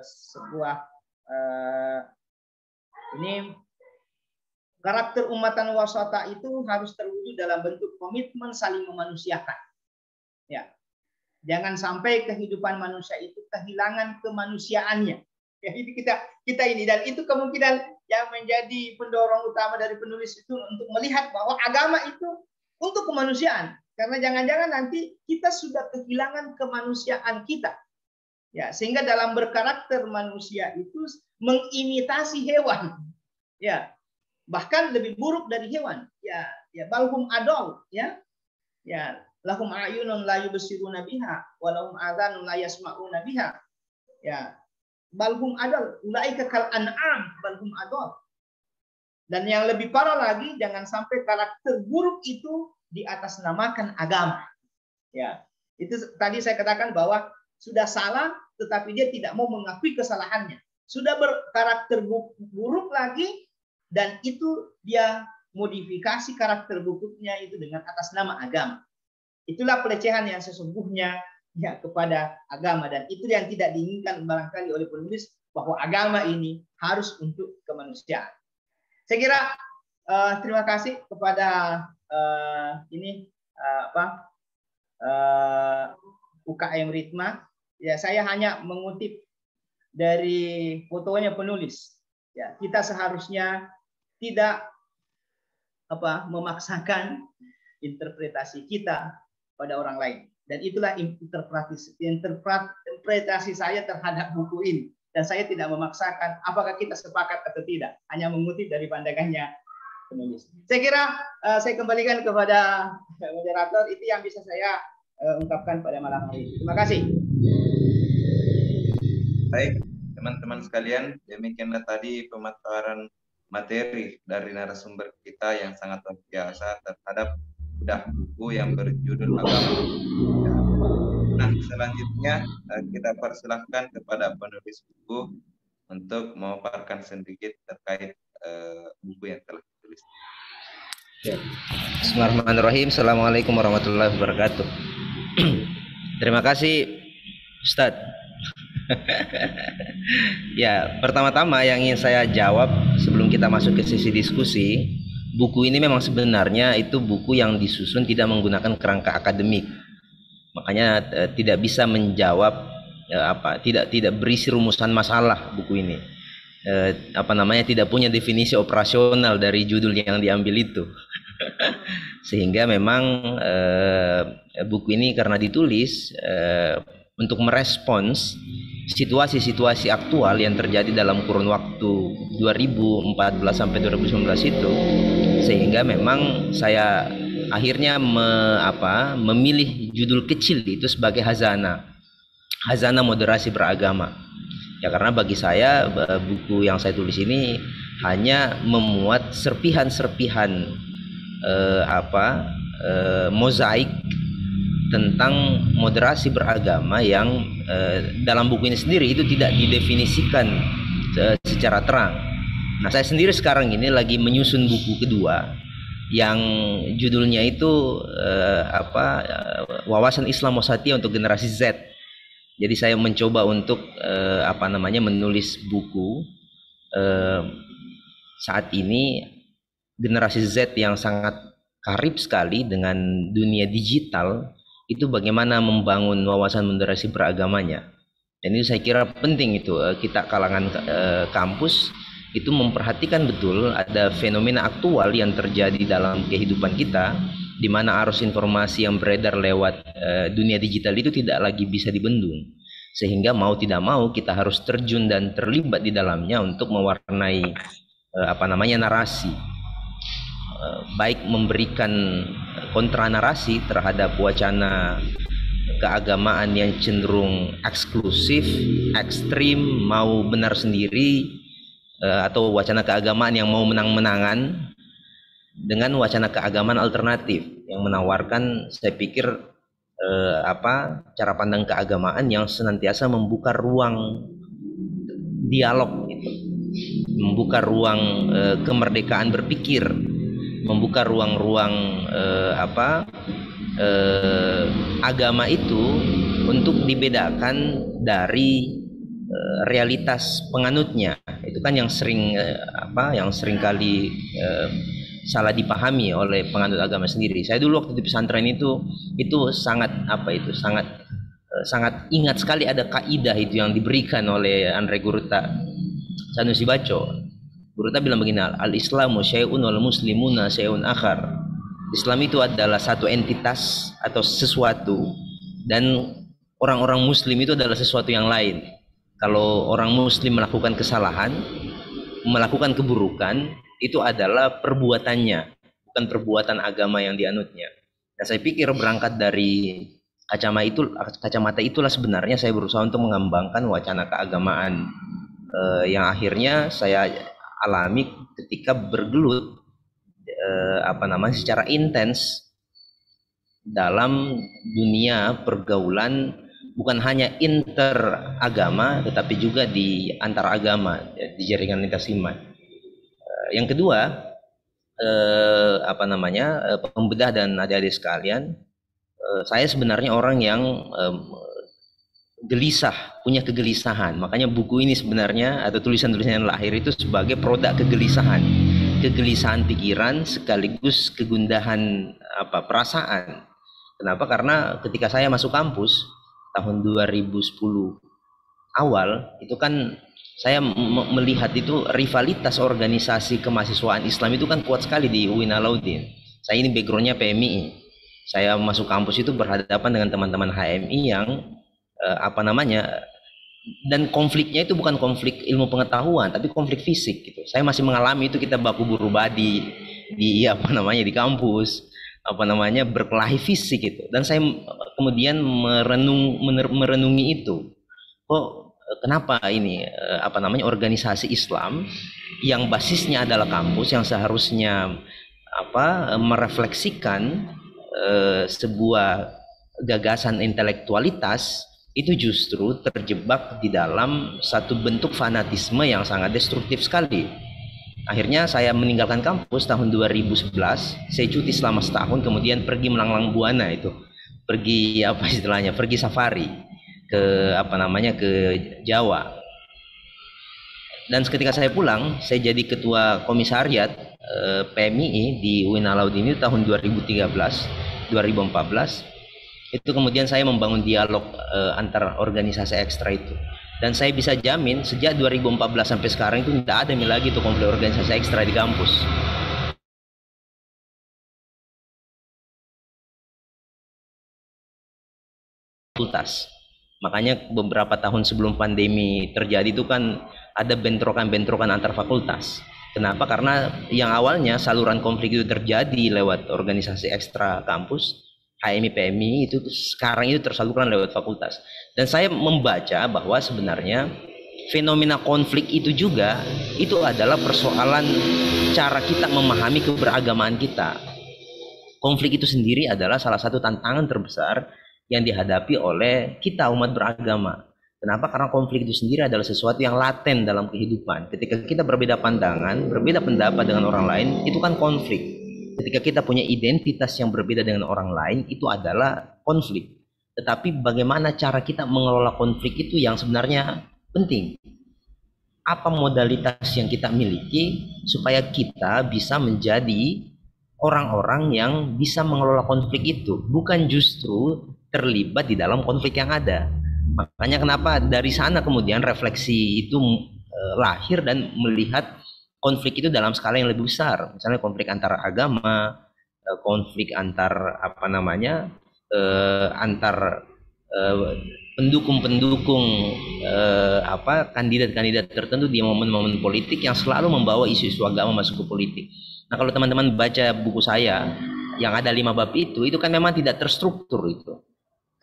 sebuah ini karakter umatan wasata itu harus terwujud dalam bentuk komitmen saling memanusiakan. Ya, jangan sampai kehidupan manusia itu kehilangan kemanusiaannya. Ya, ini kita ini dan itu kemungkinan yang menjadi pendorong utama dari penulis itu untuk melihat bahwa agama itu untuk kemanusiaan. Karena jangan-jangan nanti kita sudah kehilangan kemanusiaan kita. Ya, sehingga dalam berkarakter manusia itu mengimitasi hewan. Ya, bahkan lebih buruk dari hewan. Ya, ya balhum adol, ya. Ya, lahum ayunun la yubsiruna biha wa lahum adhanun la yasma'una biha. Ya, balhum adol, ulaika kal an'am balhum adol. Dan yang lebih parah lagi, jangan sampai karakter buruk itu diatasnamakan agama. Ya, itu tadi saya katakan bahwa sudah salah, tetapi dia tidak mau mengakui kesalahannya. Sudah berkarakter buruk lagi, dan itu dia modifikasi karakter buruknya itu dengan atas nama agama. Itulah pelecehan yang sesungguhnya ya kepada agama, dan itu yang tidak diinginkan barangkali oleh penulis, bahwa agama ini harus untuk kemanusiaan. Saya kira terima kasih kepada UKM Ritma. Ya, saya hanya mengutip dari fotonya penulis. Ya, kita seharusnya tidak memaksakan interpretasi kita pada orang lain. Dan itulah interpretasi saya terhadap buku ini. Dan saya tidak memaksakan apakah kita sepakat atau tidak. Hanya mengutip dari pandangannya penulis. Saya kira saya kembalikan kepada moderator. Itu yang bisa saya ungkapkan pada malam hari ini. Terima kasih. Baik, teman-teman sekalian, demikianlah tadi pemaparan materi dari narasumber kita yang sangat luar biasa terhadap bedah buku yang berjudul Agama. Nah, selanjutnya kita persilahkan kepada penulis buku untuk memaparkan sedikit terkait buku yang telah ditulis. Bismillahirrahmanirrahim. Assalamualaikum warahmatullahi wabarakatuh. Terima kasih, Ustadz. Ya, pertama-tama yang ingin saya jawab sebelum kita masuk ke sesi diskusi, buku ini memang sebenarnya itu buku yang disusun tidak menggunakan kerangka akademik. Makanya tidak bisa menjawab tidak berisi rumusan masalah buku ini. Tidak punya definisi operasional dari judul yang diambil itu. Sehingga memang buku ini karena ditulis untuk merespons situasi-situasi aktual yang terjadi dalam kurun waktu 2014 sampai 2019 itu, sehingga memang saya akhirnya memilih judul kecil itu sebagai Hazana Moderasi Beragama. Ya, karena bagi saya buku yang saya tulis ini hanya memuat serpihan-serpihan mozaik tentang moderasi beragama yang dalam buku ini sendiri itu tidak didefinisikan secara terang. Nah, saya sendiri sekarang ini lagi menyusun buku kedua yang judulnya itu Wawasan Islam Wasatiyah untuk Generasi Z. Jadi saya mencoba untuk menulis buku saat ini generasi Z yang sangat karib sekali dengan dunia digital, itu bagaimana membangun wawasan moderasi beragamanya. Dan itu saya kira penting itu kita kalangan kampus itu memperhatikan betul ada fenomena aktual yang terjadi dalam kehidupan kita, di mana arus informasi yang beredar lewat dunia digital itu tidak lagi bisa dibendung, sehingga mau tidak mau kita harus terjun dan terlibat di dalamnya untuk mewarnai narasi, baik memberikan kontra narasi terhadap wacana keagamaan yang cenderung eksklusif, ekstrim, mau benar sendiri, atau wacana keagamaan yang mau menang-menangan, dengan wacana keagamaan alternatif yang menawarkan, saya pikir cara pandang keagamaan yang senantiasa membuka ruang dialog, membuka ruang kemerdekaan berpikir, membuka ruang-ruang agama itu untuk dibedakan dari realitas penganutnya. Itu kan yang sering kali salah dipahami oleh penganut agama sendiri. Saya dulu waktu di pesantren itu sangat sangat ingat sekali ada kaidah itu yang diberikan oleh Andre Guruta Sanusi Baco. Guruta bilang begini, al-Islamu syai'un wal muslimuna syai'un akhar. Islam itu adalah satu entitas atau sesuatu, dan orang-orang Muslim itu adalah sesuatu yang lain. Kalau orang Muslim melakukan kesalahan, melakukan keburukan, itu adalah perbuatannya, bukan perbuatan agama yang dianutnya. Nah, saya pikir berangkat dari kacamata itulah sebenarnya saya berusaha untuk mengembangkan wacana keagamaan yang akhirnya saya alami ketika bergelut secara intens dalam dunia pergaulan, bukan hanya interagama tetapi juga di antar agama, di jaringan lintas iman. Yang kedua, pembedah dan adik-adik sekalian, saya sebenarnya orang yang gelisah, punya kegelisahan. Makanya buku ini sebenarnya atau tulisan-tulisan yang lahir itu sebagai produk kegelisahan pikiran sekaligus kegundahan perasaan. Kenapa? Karena ketika saya masuk kampus tahun 2010 awal itu kan saya melihat itu rivalitas organisasi kemahasiswaan Islam itu kan kuat sekali di UIN Alauddin. Saya ini backgroundnya PMI. Saya masuk kampus itu berhadapan dengan teman-teman HMI yang dan konfliknya itu bukan konflik ilmu pengetahuan tapi konflik fisik gitu. Saya masih mengalami itu, kita baku buru badi di kampus, berkelahi fisik gitu. Dan saya kemudian merenungi itu. Kenapa ini organisasi Islam yang basisnya adalah kampus yang seharusnya merefleksikan sebuah gagasan intelektualitas itu justru terjebak di dalam satu bentuk fanatisme yang sangat destruktif sekali. Akhirnya saya meninggalkan kampus tahun 2011, saya cuti selama setahun, kemudian pergi melanglang buana itu, pergi safari ke ke Jawa. Dan ketika saya pulang, saya jadi ketua komisariat PMI di UIN Alauddin itu tahun 2013, 2014. Itu kemudian saya membangun dialog antar organisasi ekstra itu. Dan saya bisa jamin sejak 2014 sampai sekarang itu tidak ada lagi tuh konflik organisasi ekstra di kampus. Fakultas. Makanya beberapa tahun sebelum pandemi terjadi itu kan ada bentrokan-bentrokan antar fakultas. Kenapa? Karena yang awalnya saluran konflik itu terjadi lewat organisasi ekstra kampus, HMI PMI, itu sekarang itu tersalurkan lewat fakultas. Dan saya membaca bahwa sebenarnya fenomena konflik itu juga itu adalah persoalan cara kita memahami keberagamaan kita. Konflik itu sendiri adalah salah satu tantangan terbesar yang dihadapi oleh kita umat beragama. Kenapa? Karena konflik itu sendiri adalah sesuatu yang laten dalam kehidupan. Ketika kita berbeda pandangan, berbeda pendapat dengan orang lain, itu kan konflik. Ketika kita punya identitas yang berbeda dengan orang lain, itu adalah konflik. Tetapi bagaimana cara kita mengelola konflik itu yang sebenarnya penting. Apa modalitas yang kita miliki supaya kita bisa menjadi orang-orang yang bisa mengelola konflik itu, bukan justru terlibat di dalam konflik yang ada. Makanya kenapa dari sana kemudian refleksi itu lahir dan melihat konflik itu dalam skala yang lebih besar, misalnya konflik antar agama, konflik antar pendukung-pendukung kandidat-kandidat tertentu di momen-momen politik yang selalu membawa isu-isu agama masuk ke politik. Nah, kalau teman-teman baca buku saya yang ada 5 bab itu kan memang tidak terstruktur itu.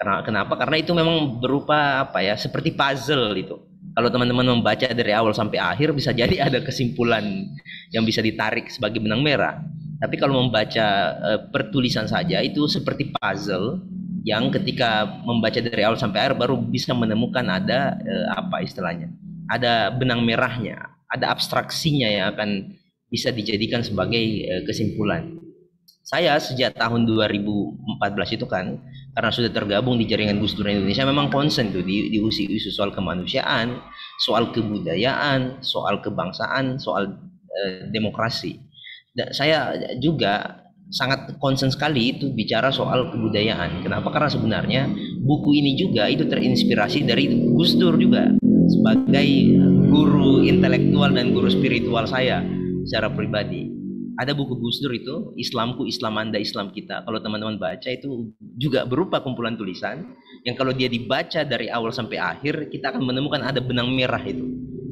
Kenapa? Karena itu memang berupa seperti puzzle itu. Kalau teman-teman membaca dari awal sampai akhir bisa jadi ada kesimpulan yang bisa ditarik sebagai benang merah. Tapi kalau membaca pertulisan saja itu seperti puzzle yang ketika membaca dari awal sampai akhir baru bisa menemukan ada ada benang merahnya, ada abstraksinya yang akan bisa dijadikan sebagai kesimpulan. Saya sejak tahun 2014 itu kan, karena sudah tergabung di jaringan Gus Dur Indonesia, memang konsen tuh di isu-isu soal kemanusiaan, soal kebudayaan, soal kebangsaan, soal demokrasi. Dan saya juga sangat konsen sekali itu bicara soal kebudayaan. Kenapa? Karena sebenarnya buku ini juga itu terinspirasi dari Gus Dur juga sebagai guru intelektual dan guru spiritual saya secara pribadi. Ada buku Gus Dur itu, Islamku, Islam Anda, Islam Kita. Kalau teman-teman baca itu juga berupa kumpulan tulisan yang kalau dia dibaca dari awal sampai akhir, kita akan menemukan ada benang merah itu,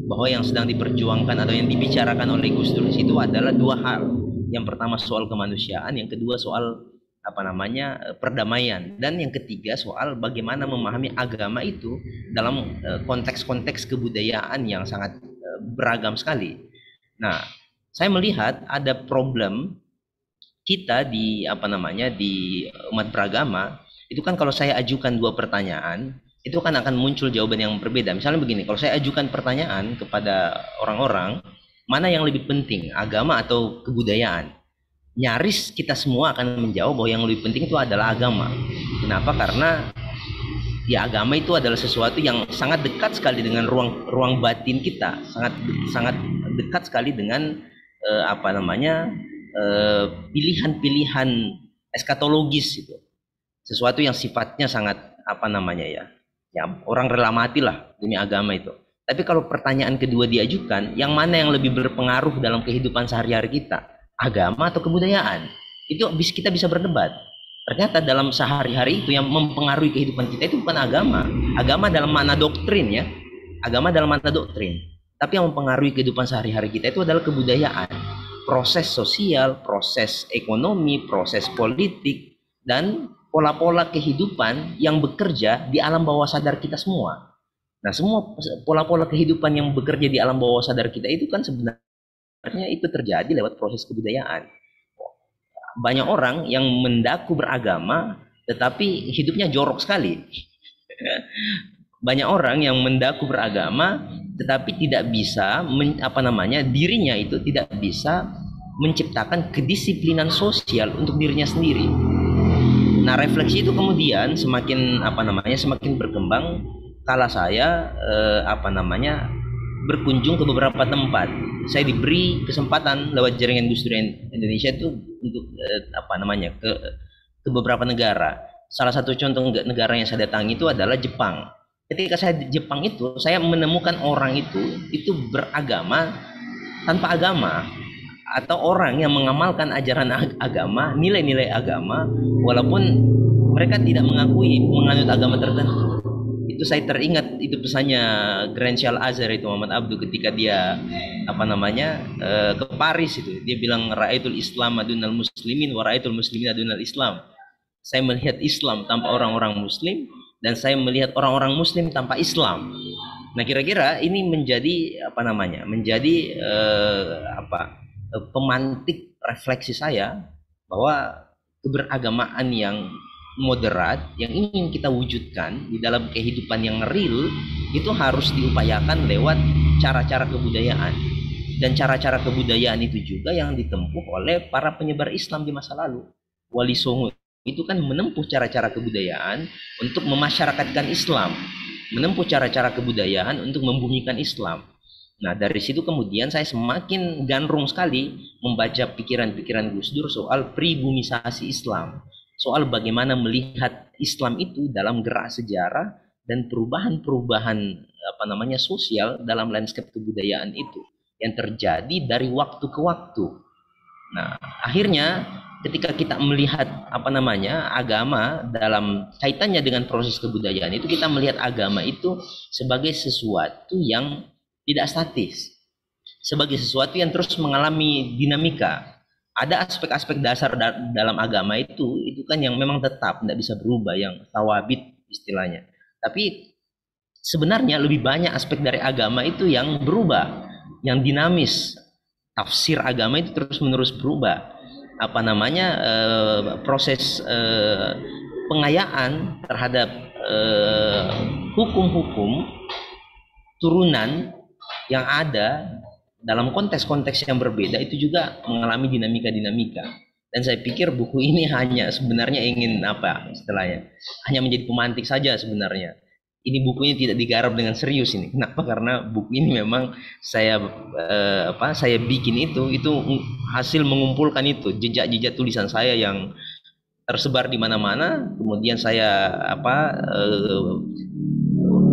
bahwa yang sedang diperjuangkan atau yang dibicarakan oleh Gus Dur itu adalah dua hal. Yang pertama soal kemanusiaan, yang kedua soal perdamaian, dan yang ketiga soal bagaimana memahami agama itu dalam konteks-konteks kebudayaan yang sangat beragam sekali. Nah, saya melihat ada problem kita di di umat beragama itu kan, kalau saya ajukan dua pertanyaan itu kan akan muncul jawaban yang berbeda. Misalnya begini, kalau saya ajukan pertanyaan kepada orang-orang, mana yang lebih penting, agama atau kebudayaan, nyaris kita semua akan menjawab bahwa yang lebih penting itu adalah agama. Kenapa? Karena ya agama itu adalah sesuatu yang sangat dekat sekali dengan ruang batin kita, sangat dekat sekali dengan pilihan-pilihan eskatologis itu, sesuatu yang sifatnya sangat orang rela mati lah demi agama itu. Tapi kalau pertanyaan kedua diajukan, yang mana yang lebih berpengaruh dalam kehidupan sehari-hari kita, agama atau kebudayaan, itu kita bisa berdebat. Ternyata dalam sehari-hari itu yang mempengaruhi kehidupan kita itu bukan agama dalam makna doktrin ya, agama dalam makna doktrin, tapi yang mempengaruhi kehidupan sehari-hari kita itu adalah kebudayaan, proses sosial, proses ekonomi, proses politik, dan pola-pola kehidupan yang bekerja di alam bawah sadar kita semua. Nah, semua pola-pola kehidupan yang bekerja di alam bawah sadar kita itu kan sebenarnya itu terjadi lewat proses kebudayaan. Banyak orang yang mendaku beragama tetapi hidupnya jorok sekali. Banyak orang yang mendaku beragama tetapi tidak bisa dirinya itu tidak bisa menciptakan kedisiplinan sosial untuk dirinya sendiri. Nah, refleksi itu kemudian semakin semakin berkembang kala saya berkunjung ke beberapa tempat. Saya diberi kesempatan lewat jaringan Gus Dur Indonesia itu untuk ke beberapa negara. Salah satu contoh negara yang saya datangi itu adalah Jepang. Ketika saya di Jepang itu, saya menemukan orang itu beragama tanpa agama, atau orang yang mengamalkan ajaran agama, nilai-nilai agama, walaupun mereka tidak mengakui menganut agama tertentu. Itu saya teringat itu pesannya Grand Syal Azhar itu Muhammad Abduh ketika dia ke Paris itu. Dia bilang ra'aitul Islam adunal muslimin wa ra'aitul muslimin adunal Islam. Saya melihat Islam tanpa orang-orang muslim, dan saya melihat orang-orang muslim tanpa Islam. Nah, kira-kira ini menjadi pemantik refleksi saya bahwa keberagamaan yang moderat yang ingin kita wujudkan di dalam kehidupan yang real itu harus diupayakan lewat cara-cara kebudayaan, dan cara-cara kebudayaan itu juga yang ditempuh oleh para penyebar Islam di masa lalu. Wali Songo itu kan menempuh cara-cara kebudayaan untuk memasyarakatkan Islam, menempuh cara-cara kebudayaan untuk membumikan Islam. Nah, dari situ kemudian saya semakin gandrung sekali membaca pikiran-pikiran Gus Dur soal pribumisasi Islam, soal bagaimana melihat Islam itu dalam gerak sejarah dan perubahan-perubahan sosial dalam lanskap kebudayaan itu yang terjadi dari waktu ke waktu. Nah, akhirnya ketika kita melihat agama dalam kaitannya dengan proses kebudayaan itu, kita melihat agama itu sebagai sesuatu yang tidak statis, sebagai sesuatu yang terus mengalami dinamika. Ada aspek-aspek dasar dalam agama itu kan yang memang tetap tidak bisa berubah, yang tawabit istilahnya. Tapi sebenarnya lebih banyak aspek dari agama itu yang berubah, yang dinamis. Tafsir agama itu terus-menerus berubah. Proses pengayaan terhadap hukum-hukum turunan yang ada dalam konteks-konteks yang berbeda itu juga mengalami dinamika-dinamika. Dan saya pikir buku ini hanya sebenarnya ingin hanya menjadi pemantik saja sebenarnya. Ini bukunya tidak digarap dengan serius ini. Kenapa? Karena buku ini memang saya bikin itu hasil mengumpulkan itu jejak-jejak tulisan saya yang tersebar di mana-mana. Kemudian saya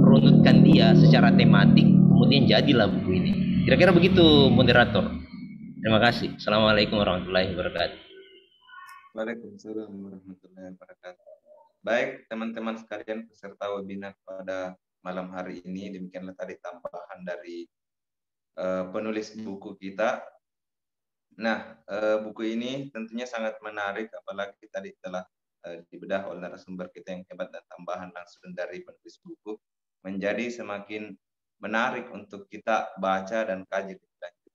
runutkan dia secara tematik. Kemudian jadilah buku ini. Kira-kira begitu, moderator. Terima kasih. Assalamualaikum warahmatullahi wabarakatuh. Waalaikumsalam warahmatullahi wabarakatuh. Baik, teman-teman sekalian peserta webinar pada malam hari ini, demikianlah tadi tambahan dari penulis buku kita. Nah, buku ini tentunya sangat menarik, apalagi tadi telah dibedah oleh narasumber kita yang hebat dan tambahan langsung dari penulis buku, menjadi semakin menarik untuk kita baca dan kaji lebih lanjut.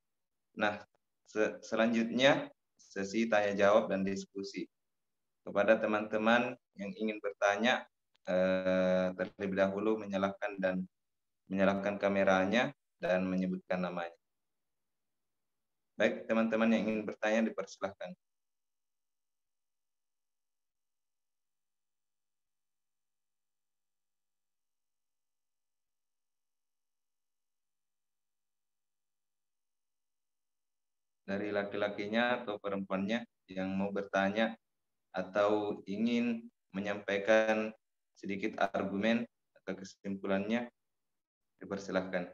Nah, selanjutnya sesi tanya jawab dan diskusi. Kepada teman-teman yang ingin bertanya, terlebih dahulu menyalakan kameranya dan menyebutkan namanya. Baik, teman-teman yang ingin bertanya dipersilahkan. Dari laki-lakinya atau perempuannya yang mau bertanya atau ingin menyampaikan sedikit argumen atau kesimpulannya, dipersilahkan.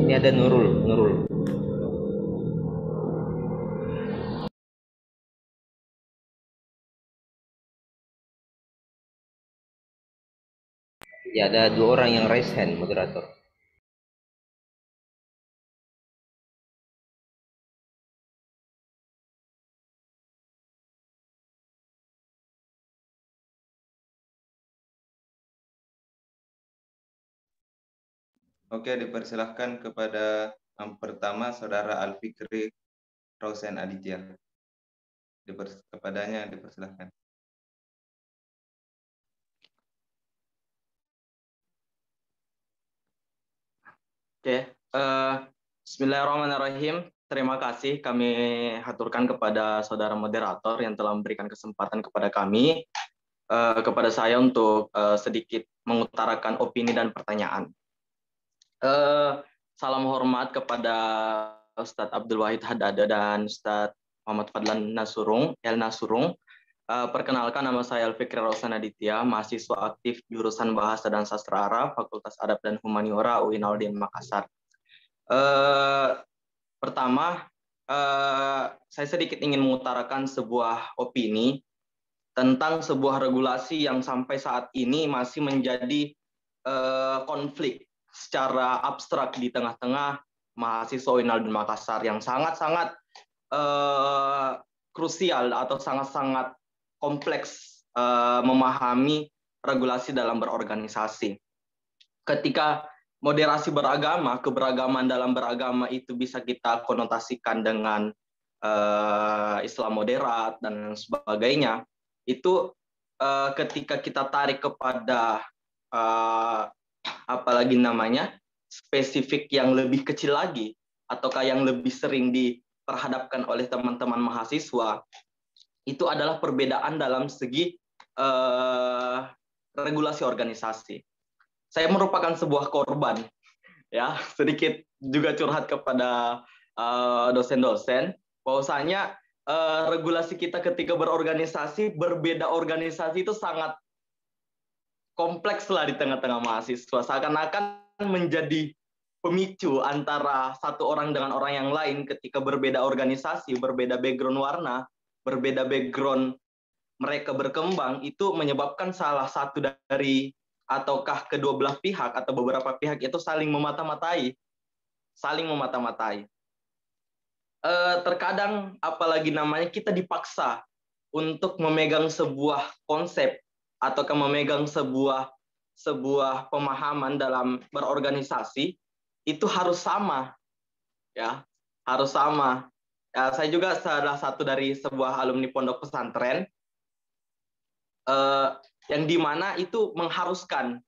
Ini ada Nurul. Ya, ada 2 orang yang raise hand, moderator. Oke, dipersilahkan kepada yang pertama Saudara Alfikri Rosen Aditya. Kepadanya dipersilahkan. Oke, Bismillahirrahmanirrahim. Terima kasih kami haturkan kepada saudara moderator yang telah memberikan kesempatan kepada kami, kepada saya untuk sedikit mengutarakan opini dan pertanyaan. Salam hormat kepada Ustadz Abdul Wahid Hadada dan Ustadz Muhammad Fadlan Nasurung, El Nasurung. Perkenalkan, nama saya Alfikri Rosan Aditya, mahasiswa aktif jurusan Bahasa dan Sastra Arab, Fakultas Adab dan Humaniora UIN Alauddin Makassar. Pertama, saya sedikit ingin mengutarakan sebuah opini tentang sebuah regulasi yang sampai saat ini masih menjadi konflik secara abstrak di tengah-tengah mahasiswa UIN Alauddin Makassar yang sangat-sangat krusial atau sangat-sangat kompleks memahami regulasi dalam berorganisasi. Ketika moderasi beragama, keberagaman dalam beragama itu bisa kita konotasikan dengan Islam moderat dan sebagainya, itu ketika kita tarik kepada apalagi namanya spesifik yang lebih kecil lagi, ataukah yang lebih sering diperhadapkan oleh teman-teman mahasiswa, itu adalah perbedaan dalam segi regulasi organisasi. Saya merupakan sebuah korban, ya, sedikit juga curhat kepada dosen-dosen, bahwasanya regulasi kita ketika berorganisasi, berbeda organisasi itu sangat kompleks lah di tengah-tengah mahasiswa, seakan-akan menjadi pemicu antara satu orang dengan orang yang lain ketika berbeda organisasi, berbeda background warna, berbeda background mereka berkembang, itu menyebabkan salah satu dari ataukah kedua belah pihak atau beberapa pihak itu saling memata-matai. Terkadang apalagi namanya kita dipaksa untuk memegang sebuah konsep ataukah memegang sebuah pemahaman dalam berorganisasi, itu harus sama, ya, harus sama. Ya, saya juga salah satu dari sebuah alumni pondok pesantren yang dimana itu mengharuskan.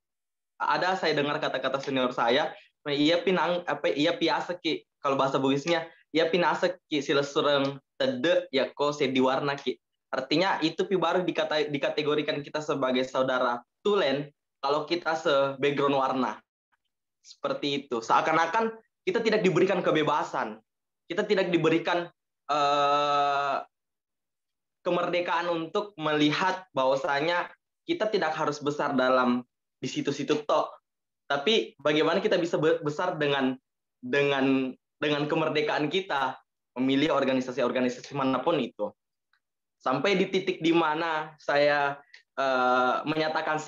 Ada saya dengar kata-kata senior saya, ia piasa ki, kalau bahasa Bugisnya, ia pinasa ki sila sureng tede ya ko se diwarna ki. Artinya itu baru dikategorikan kita sebagai saudara tulen kalau kita se-background warna. Seperti itu. Seakan-akan kita tidak diberikan kebebasan. Kita tidak diberikan kemerdekaan untuk melihat bahwasanya kita tidak harus besar di situ-situ tok. Tapi bagaimana kita bisa besar dengan kemerdekaan kita memilih organisasi-organisasi manapun itu. sampai di titik di mana saya menyatakan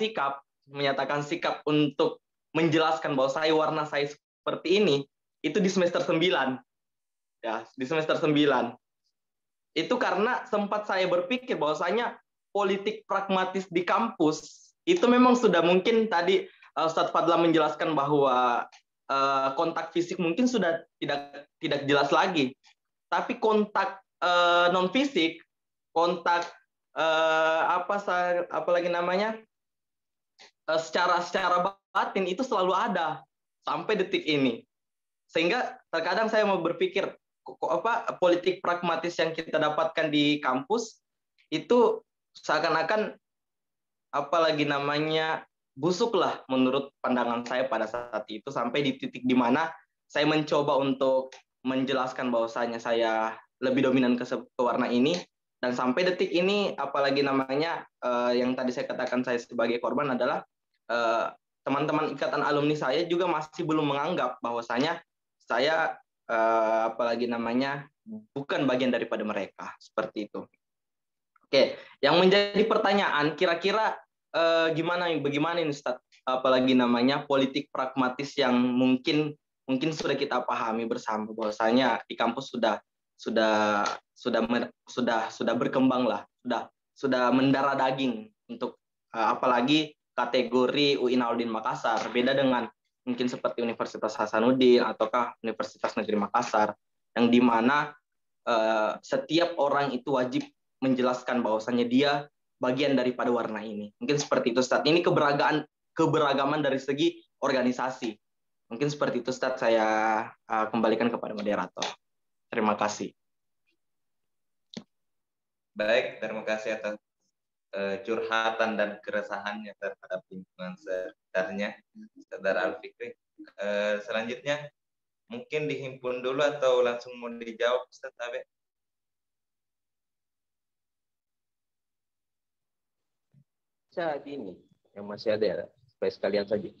sikap untuk menjelaskan bahwa warna saya seperti ini, itu di semester 9. Ya, di semester 9. Itu karena sempat saya berpikir bahwasanya politik pragmatis di kampus itu memang sudah mungkin tadi Ustadz Fadla menjelaskan bahwa kontak fisik mungkin sudah tidak jelas lagi. Tapi kontak non fisik, kontak apalagi namanya secara batin itu selalu ada sampai detik ini. Sehingga terkadang saya mau berpikir politik pragmatis yang kita dapatkan di kampus itu seakan-akan apalagi namanya busuk lah menurut pandangan saya pada saat itu, sampai di titik di mana saya mencoba untuk menjelaskan bahwasanya saya lebih dominan ke warna ini, dan sampai detik ini apalagi namanya yang tadi saya katakan saya sebagai korban adalah teman-teman ikatan alumni saya juga masih belum menganggap bahwasanya saya apalagi namanya bukan bagian daripada mereka, seperti itu. Oke, yang menjadi pertanyaan kira-kira bagaimana ini Ustaz, apalagi namanya politik pragmatis yang mungkin sudah kita pahami bersama bahwasanya di kampus sudah berkembang lah, sudah mendarah daging untuk apalagi kategori UIN Alauddin Makassar, beda dengan mungkin seperti Universitas Hasanuddin ataukah Universitas Negeri Makassar, yang dimana setiap orang itu wajib menjelaskan bahwasannya dia bagian daripada warna ini. Mungkin seperti itu Ustaz. Ini keberagaman dari segi organisasi. Mungkin seperti itu Ustaz, saya kembalikan kepada moderator. Terima kasih. Baik, terima kasih atas curhatan dan keresahannya terhadap lingkungan sekitarnya, Saudara Al-Fikri. Selanjutnya mungkin dihimpun dulu atau langsung mau dijawab Ustaz Abe? Saat ini yang masih ada ya, supaya sekalian saja.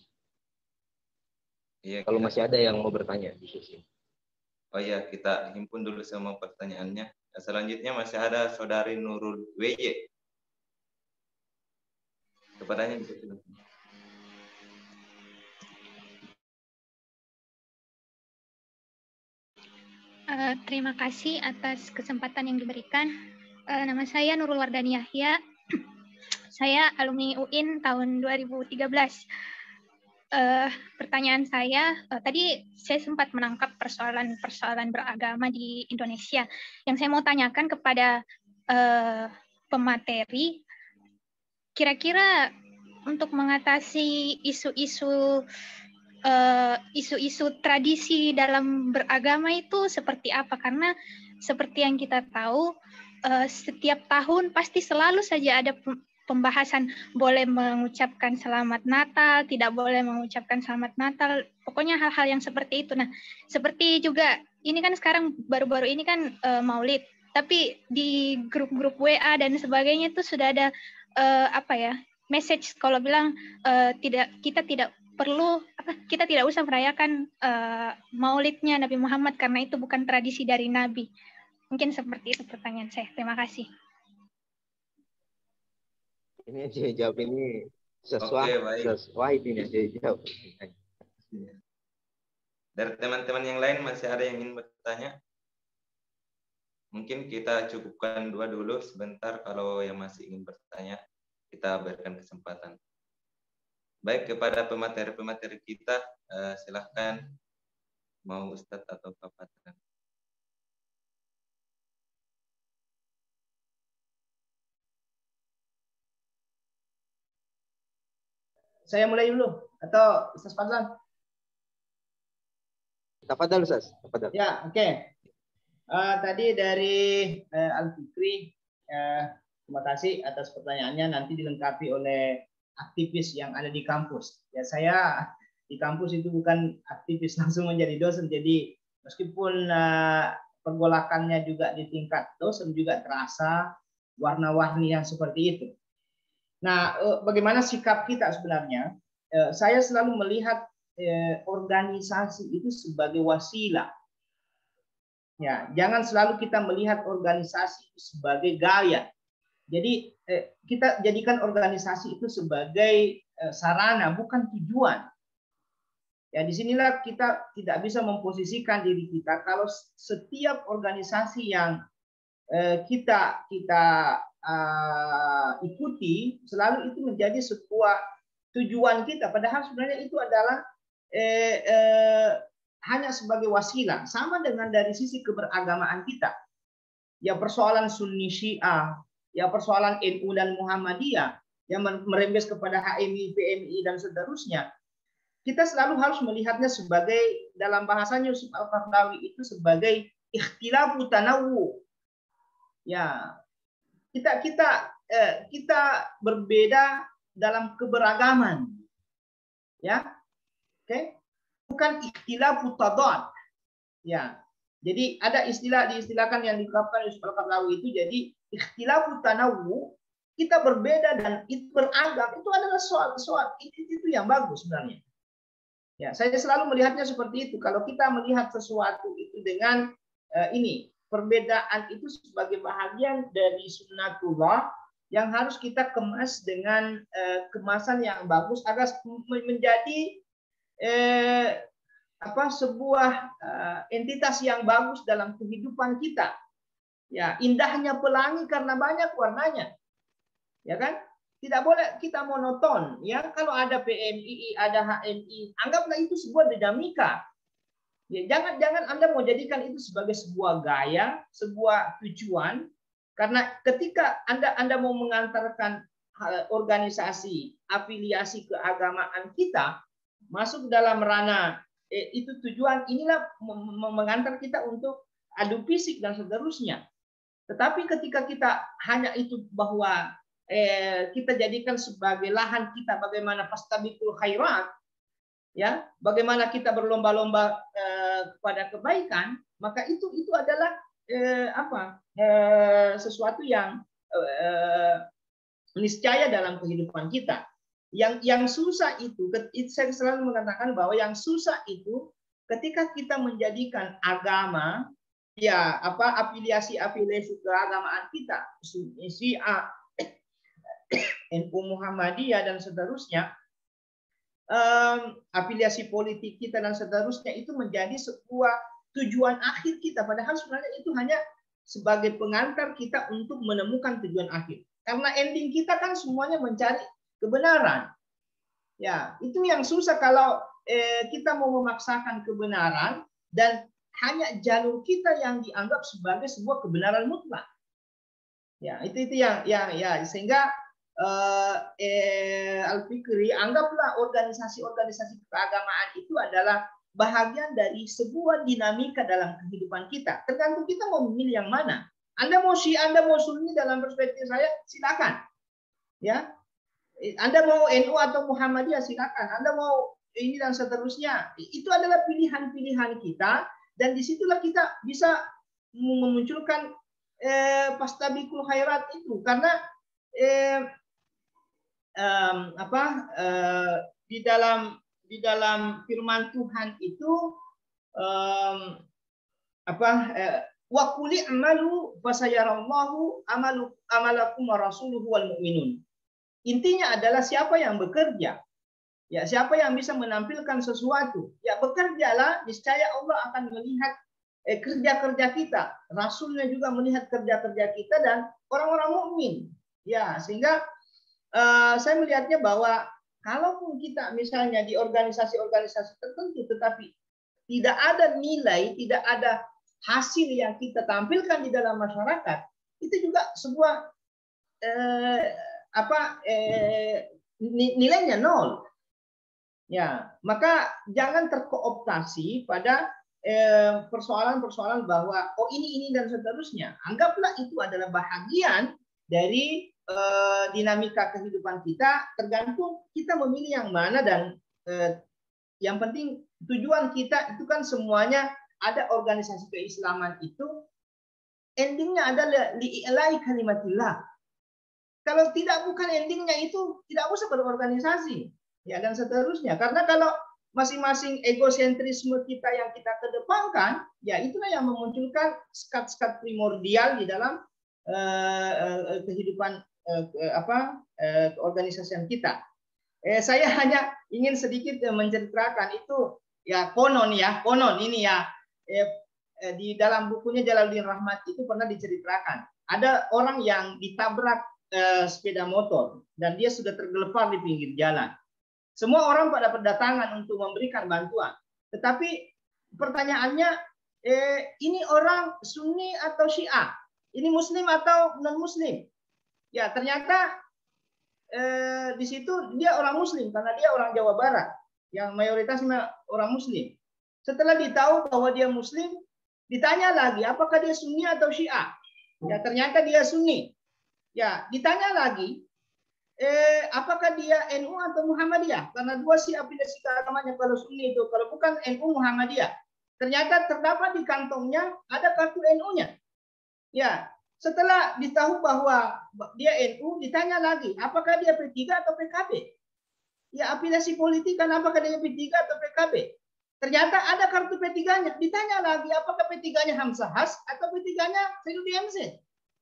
Iya, kalau masih ada yang mau bertanya di sini. Oh iya, kita himpun dulu semua pertanyaannya. Selanjutnya masih ada Saudari Nurul WY. Kepadanya bisa silakan. Terima kasih atas kesempatan yang diberikan. Nama saya Nurul Wardani Yahya. Saya alumni UIN tahun 2013. Pertanyaan saya, tadi saya sempat menangkap persoalan beragama di Indonesia. Yang saya mau tanyakan kepada pemateri, kira-kira untuk mengatasi isu-isu tradisi dalam beragama itu seperti apa? Karena seperti yang kita tahu, setiap tahun pasti selalu saja ada pembahasan boleh mengucapkan selamat Natal, tidak boleh mengucapkan selamat Natal, pokoknya hal-hal yang seperti itu. Nah, seperti juga ini kan sekarang baru-baru ini kan Maulid, tapi di grup-grup WA dan sebagainya itu sudah ada message kalau bilang kita tidak usah merayakan Maulidnya Nabi Muhammad karena itu bukan tradisi dari Nabi. Mungkin seperti itu pertanyaan saya. Terima kasih. Ini aja jawab ini sesuai ini aja jawab. Dari teman-teman yang lain masih ada yang ingin bertanya? Mungkin kita cukupkan dua dulu sebentar. Kalau yang masih ingin bertanya, kita berikan kesempatan. Baik, kepada pemateri-pemateri kita, silahkan mau Ustadz atau Pak Patran. Saya mulai dulu atau Ustaz Fadlan? Tafadhal Ustaz. Tafadhal. Ya, oke. Tadi dari Al-Fikri, terima kasih atas pertanyaannya. Nanti dilengkapi oleh aktivis yang ada di kampus. Ya, saya di kampus itu bukan aktivis langsung menjadi dosen. Jadi meskipun pergolakannya juga di tingkat dosen juga terasa warna-warni yang seperti itu. Nah, bagaimana sikap kita sebenarnya? Saya selalu melihat organisasi itu sebagai wasilah. Ya, jangan selalu kita melihat organisasi itu sebagai gaya. Jadi kita jadikan organisasi itu sebagai sarana, bukan tujuan. Ya, disinilah kita tidak bisa memposisikan diri kita kalau setiap organisasi yang kita ikuti selalu itu menjadi sebuah tujuan kita. Padahal sebenarnya itu adalah hanya sebagai wasilah. Sama dengan dari sisi keberagamaan kita. Ya persoalan Sunni Syiah, ya persoalan NU dan Muhammadiyah yang merembes kepada HMI, PMI dan seterusnya. Kita selalu harus melihatnya sebagai, dalam bahasanya Yusuf Al-Qaradawi itu sebagai ikhtilafu tanawwu. Ya, kita berbeda dalam keberagaman. Ya. Oke. Bukan ikhtilafu tadad. Ya. Jadi ada istilah diistilahkan yang diterapkan Yusuf Al-Qaradawi itu, jadi ikhtilafu tanawwu, kita berbeda dan itu beragam, itu adalah soal itu yang bagus sebenarnya. Ya, saya selalu melihatnya seperti itu. Kalau kita melihat sesuatu itu dengan ini, perbedaan itu sebagai bahagian dari sunnatullah yang harus kita kemas dengan kemasan yang bagus agar menjadi sebuah entitas yang bagus dalam kehidupan kita. Ya, indahnya pelangi karena banyak warnanya. Ya kan? Tidak boleh kita monoton, ya. Kalau ada PMI, ada HMI, anggaplah itu sebuah dinamika. Ya, jangan Anda mau jadikan itu sebagai sebuah gaya, sebuah tujuan, karena ketika Anda mau mengantarkan organisasi, afiliasi keagamaan kita masuk dalam ranah itu tujuan, inilah mengantar kita untuk adu fisik dan seterusnya. Tetapi ketika kita hanya itu bahwa kita jadikan sebagai lahan kita bagaimana fastabiqul khairat, ya, bagaimana kita berlomba-lomba kepada kebaikan, maka itu adalah sesuatu yang niscaya dalam kehidupan kita. Yang susah itu, saya selalu mengatakan bahwa yang susah itu ketika kita menjadikan agama, ya, afiliasi keagamaan kita, Syiah, NU Muhammadiyah dan seterusnya, afiliasi politik kita dan seterusnya itu menjadi sebuah tujuan akhir kita. Padahal sebenarnya itu hanya sebagai pengantar kita untuk menemukan tujuan akhir. Karena ending kita kan semuanya mencari kebenaran. Ya, itu yang susah kalau kita mau memaksakan kebenaran dan hanya jalur kita yang dianggap sebagai sebuah kebenaran mutlak. Ya, itu yang sehingga Al-Fikri anggaplah organisasi-organisasi keagamaan itu adalah bahagian dari sebuah dinamika dalam kehidupan kita. Tergantung kita mau memilih yang mana. Anda mau Syiah, Anda mau Sunni, dalam perspektif saya silakan. Ya. Anda mau NU atau Muhammadiyah silakan. Anda mau ini dan seterusnya. Itu adalah pilihan-pilihan kita, dan disitulah kita bisa memunculkan fastabiqul khairat itu, karena di dalam firman Tuhan itu wa qul i'malu fasayarallahu amalakum wa rasuluhu wal mu'minun. Intinya adalah siapa yang bekerja, ya, siapa yang bisa menampilkan sesuatu, ya bekerjalah, niscaya Allah akan melihat kerja-kerja kita, Rasulnya juga melihat kerja-kerja kita dan orang-orang mukmin. Ya, sehingga saya melihatnya bahwa kalaupun kita misalnya di organisasi-organisasi tertentu, tetapi tidak ada nilai, tidak ada hasil yang kita tampilkan di dalam masyarakat, itu juga sebuah nilainya nol. Ya, maka jangan terkooptasi pada persoalan-persoalan bahwa ini dan seterusnya. Anggaplah itu adalah bahagian dari dinamika kehidupan kita, tergantung kita memilih yang mana, dan yang penting tujuan kita itu kan semuanya ada. Organisasi keislaman itu endingnya adalah li'ilai kalimatillah. Kalau tidak, bukan endingnya itu tidak usah berorganisasi, ya, dan seterusnya. Karena kalau masing-masing egosentrisme kita yang kita kedepankan, ya itulah yang memunculkan skat-skat primordial di dalam kehidupan keorganisasian kita. Saya hanya ingin sedikit menceritakan itu ya konon ini ya di dalam bukunya Jalaluddin Rahmat itu pernah diceritakan ada orang yang ditabrak sepeda motor dan dia sudah tergelepar di pinggir jalan. Semua orang pada berdatangan untuk memberikan bantuan. Tetapi pertanyaannya ini orang Sunni atau Syiah? Ini Muslim atau non Muslim? Ya ternyata di situ dia orang Muslim karena dia orang Jawa Barat yang mayoritasnya orang Muslim. Setelah ditahu bahwa dia Muslim, ditanya lagi apakah dia Sunni atau Syiah. Ya ternyata dia Sunni. Ya ditanya lagi apakah dia NU atau Muhammadiyah? Karena dua sih afiliasi keagamannya kalau Sunni itu, kalau bukan NU Muhammadiyah. Ternyata terdapat di kantongnya ada kartu NU-nya. Ya, setelah ditahu bahwa dia NU, ditanya lagi, apakah dia P3 atau PKB? Ya, afiliasi politik kan apakah dia P3 atau PKB? Ternyata ada kartu P3-nya. Ditanya lagi, apakah P3-nya Hamzahas atau P3-nya Sayyidi MC?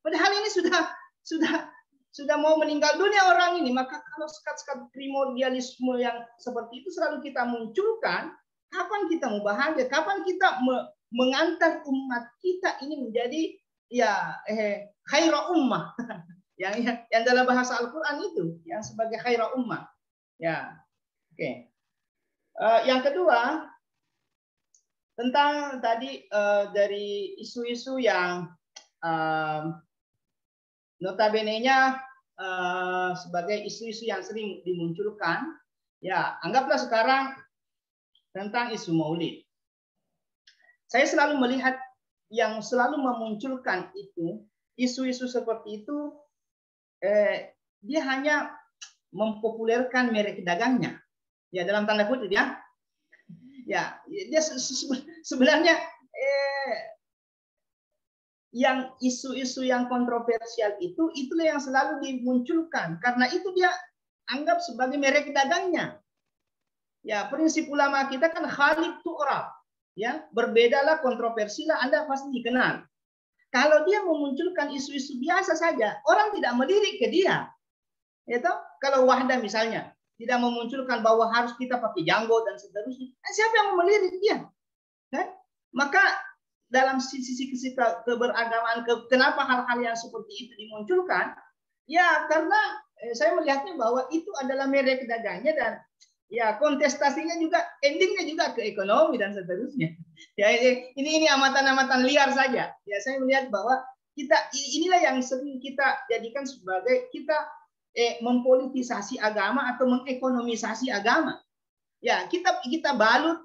Padahal ini sudah mau meninggal dunia orang ini. Maka kalau sekat-sekat primordialisme yang seperti itu selalu kita munculkan, kapan kita mau bahagia? Kapan kita mengantar umat kita ini menjadi ya khaira ummah yang dalam bahasa Al-Qur'an itu yang sebagai khaira ummah. Ya. Oke. Yang kedua tentang tadi dari isu-isu yang notabene-nya sebagai isu-isu yang sering dimunculkan, ya anggaplah sekarang tentang isu Maulid. Saya selalu melihat yang selalu memunculkan itu isu-isu seperti itu, dia hanya mempopulerkan merek dagangnya, ya dalam tanda kutip ya. Ya, dia sebenarnya yang isu-isu yang kontroversial itu itulah yang selalu dimunculkan karena itu dia anggap sebagai merek dagangnya. Ya, prinsip ulama kita kan khalif tu'raf. Ya, berbedalah, kontroversilah, Anda pasti dikenal. Kalau dia memunculkan isu-isu biasa saja, orang tidak melirik ke dia. Ya toh? Kalau Wahdah misalnya tidak memunculkan bahwa harus kita pakai janggut dan seterusnya, siapa yang mau melirik dia? Kan? Maka dalam sisi keberagamaan, kenapa hal-hal yang seperti itu dimunculkan? Ya karena saya melihatnya bahwa itu adalah merek dagangnya dan ya kontestasinya juga endingnya juga ke ekonomi dan seterusnya. Ya ini amatan-amatan liar saja. Ya saya melihat bahwa inilah yang sering kita jadikan sebagai kita mempolitisasi agama atau mengekonomisasi agama. Ya kita balut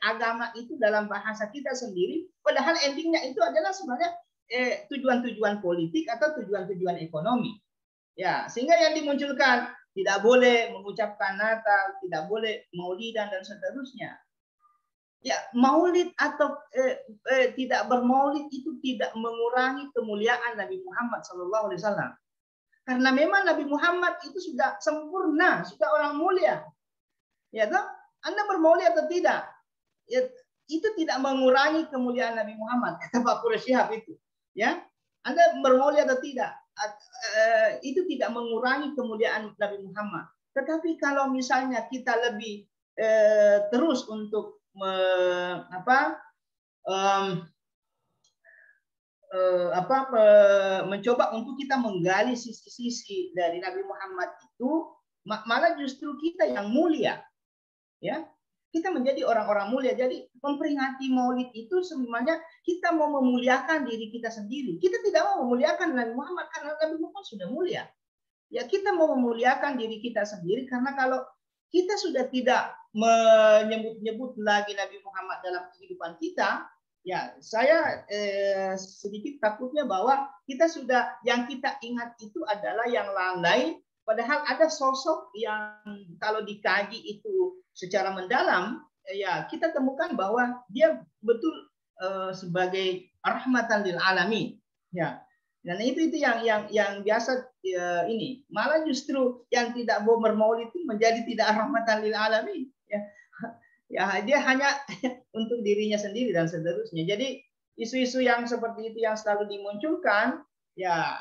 agama itu dalam bahasa kita sendiri, padahal endingnya itu adalah sebenarnya tujuan-tujuan politik atau tujuan-tujuan ekonomi. Ya sehingga yang dimunculkan tidak boleh mengucapkan Natal, tidak boleh maulidan dan seterusnya. Ya, maulid atau tidak bermaulid itu tidak mengurangi kemuliaan Nabi Muhammad SAW. Karena memang Nabi Muhammad itu sudah sempurna, sudah orang mulia. Ya, toh? Anda bermaulid atau tidak? Ya, itu tidak mengurangi kemuliaan Nabi Muhammad, kata Pak Quraisyhab itu. Ya, Anda bermaulid atau tidak? Itu tidak mengurangi kemuliaan Nabi Muhammad. Tetapi kalau misalnya kita lebih terus untuk mencoba untuk kita menggali sisi-sisi dari Nabi Muhammad itu, malah justru kita yang mulia, ya kita menjadi orang-orang mulia. Jadi memperingati Maulid itu sebenarnya kita mau memuliakan diri kita sendiri. Kita tidak mau memuliakan Nabi Muhammad karena Nabi Muhammad sudah mulia. Ya kita mau memuliakan diri kita sendiri karena kalau kita sudah tidak menyebut-nyebut lagi Nabi Muhammad dalam kehidupan kita, ya saya sedikit takutnya bahwa kita sudah yang kita ingat itu adalah yang landai. Padahal ada sosok yang kalau dikaji itu secara mendalam, ya kita temukan bahwa dia betul sebagai rahmatan lil alamin. Ya, dan itu yang biasa ini. Malah justru yang tidak mau bermaulid itu menjadi tidak rahmatan lil alamin. Ya, dia hanya untuk dirinya sendiri dan seterusnya. Jadi isu-isu yang seperti itu yang selalu dimunculkan, ya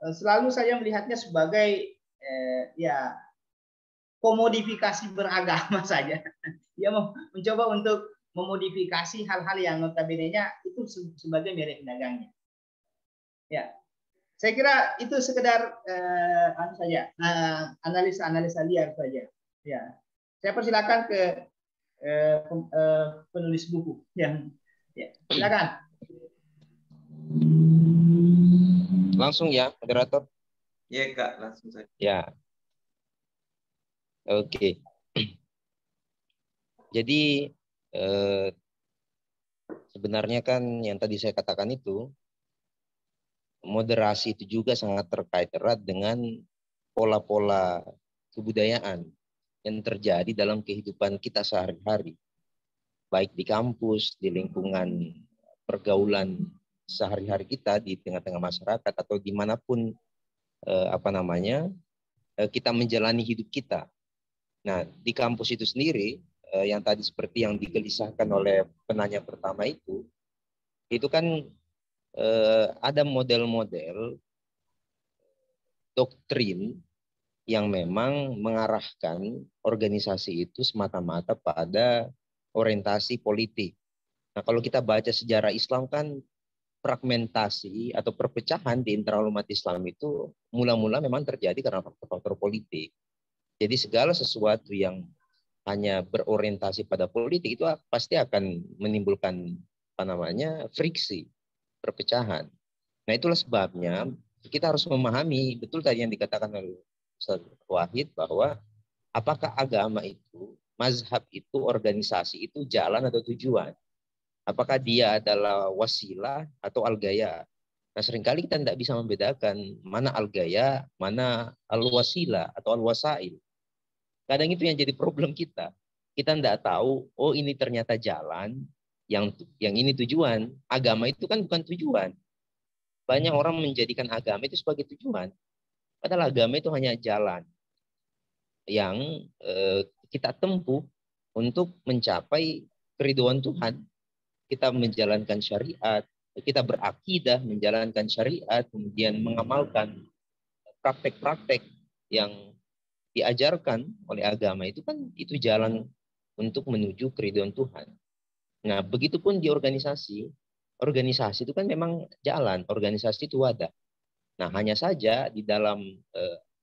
selalu saya melihatnya sebagai ya komodifikasi beragama saja. Dia mau mencoba untuk memodifikasi hal-hal yang notabene-nya itu sebagai merek dagangnya. Ya, saya kira itu sekedar analisa-analisa liar saja. Ya, saya persilakan ke penulis buku yang ya, silakan. Langsung ya, moderator. Iya Kak, langsung saja. Ya, oke. Jadi sebenarnya kan yang tadi saya katakan itu, moderasi itu juga sangat terkait erat dengan pola-pola kebudayaan yang terjadi dalam kehidupan kita sehari-hari, baik di kampus, di lingkungan pergaulan sehari-hari kita di tengah-tengah masyarakat atau dimanapun kita menjalani hidup kita. Nah, di kampus itu sendiri yang tadi seperti yang digelisahkan oleh penanya pertama itu kan ada model-model doktrin yang memang mengarahkan organisasi itu semata-mata pada orientasi politik. Nah, kalau kita baca sejarah Islam kan fragmentasi atau perpecahan di internal umat Islam itu mula-mula memang terjadi karena faktor-faktor politik. Jadi segala sesuatu yang hanya berorientasi pada politik itu pasti akan menimbulkan friksi, perpecahan. Nah, itulah sebabnya kita harus memahami betul tadi yang dikatakan oleh Ustaz Wahid bahwa apakah agama itu, mazhab itu, organisasi itu jalan atau tujuan? Apakah dia adalah wasilah atau al-gaya? Nah, seringkali kita tidak bisa membedakan mana al-gaya, mana al-wasilah atau al-wasail. Kadang itu yang jadi problem kita. Kita tidak tahu, oh ini ternyata jalan, yang ini tujuan. Agama itu kan bukan tujuan. Banyak orang menjadikan agama itu sebagai tujuan. Padahal agama itu hanya jalan yang kita tempuh untuk mencapai keridhaan Tuhan. Kita menjalankan syariat, kita berakidah menjalankan syariat, kemudian mengamalkan praktek-praktek yang diajarkan oleh agama itu kan itu jalan untuk menuju keridhaan Tuhan. Nah, begitupun di organisasi. Organisasi itu kan memang jalan, organisasi itu wadah. Nah, hanya saja di dalam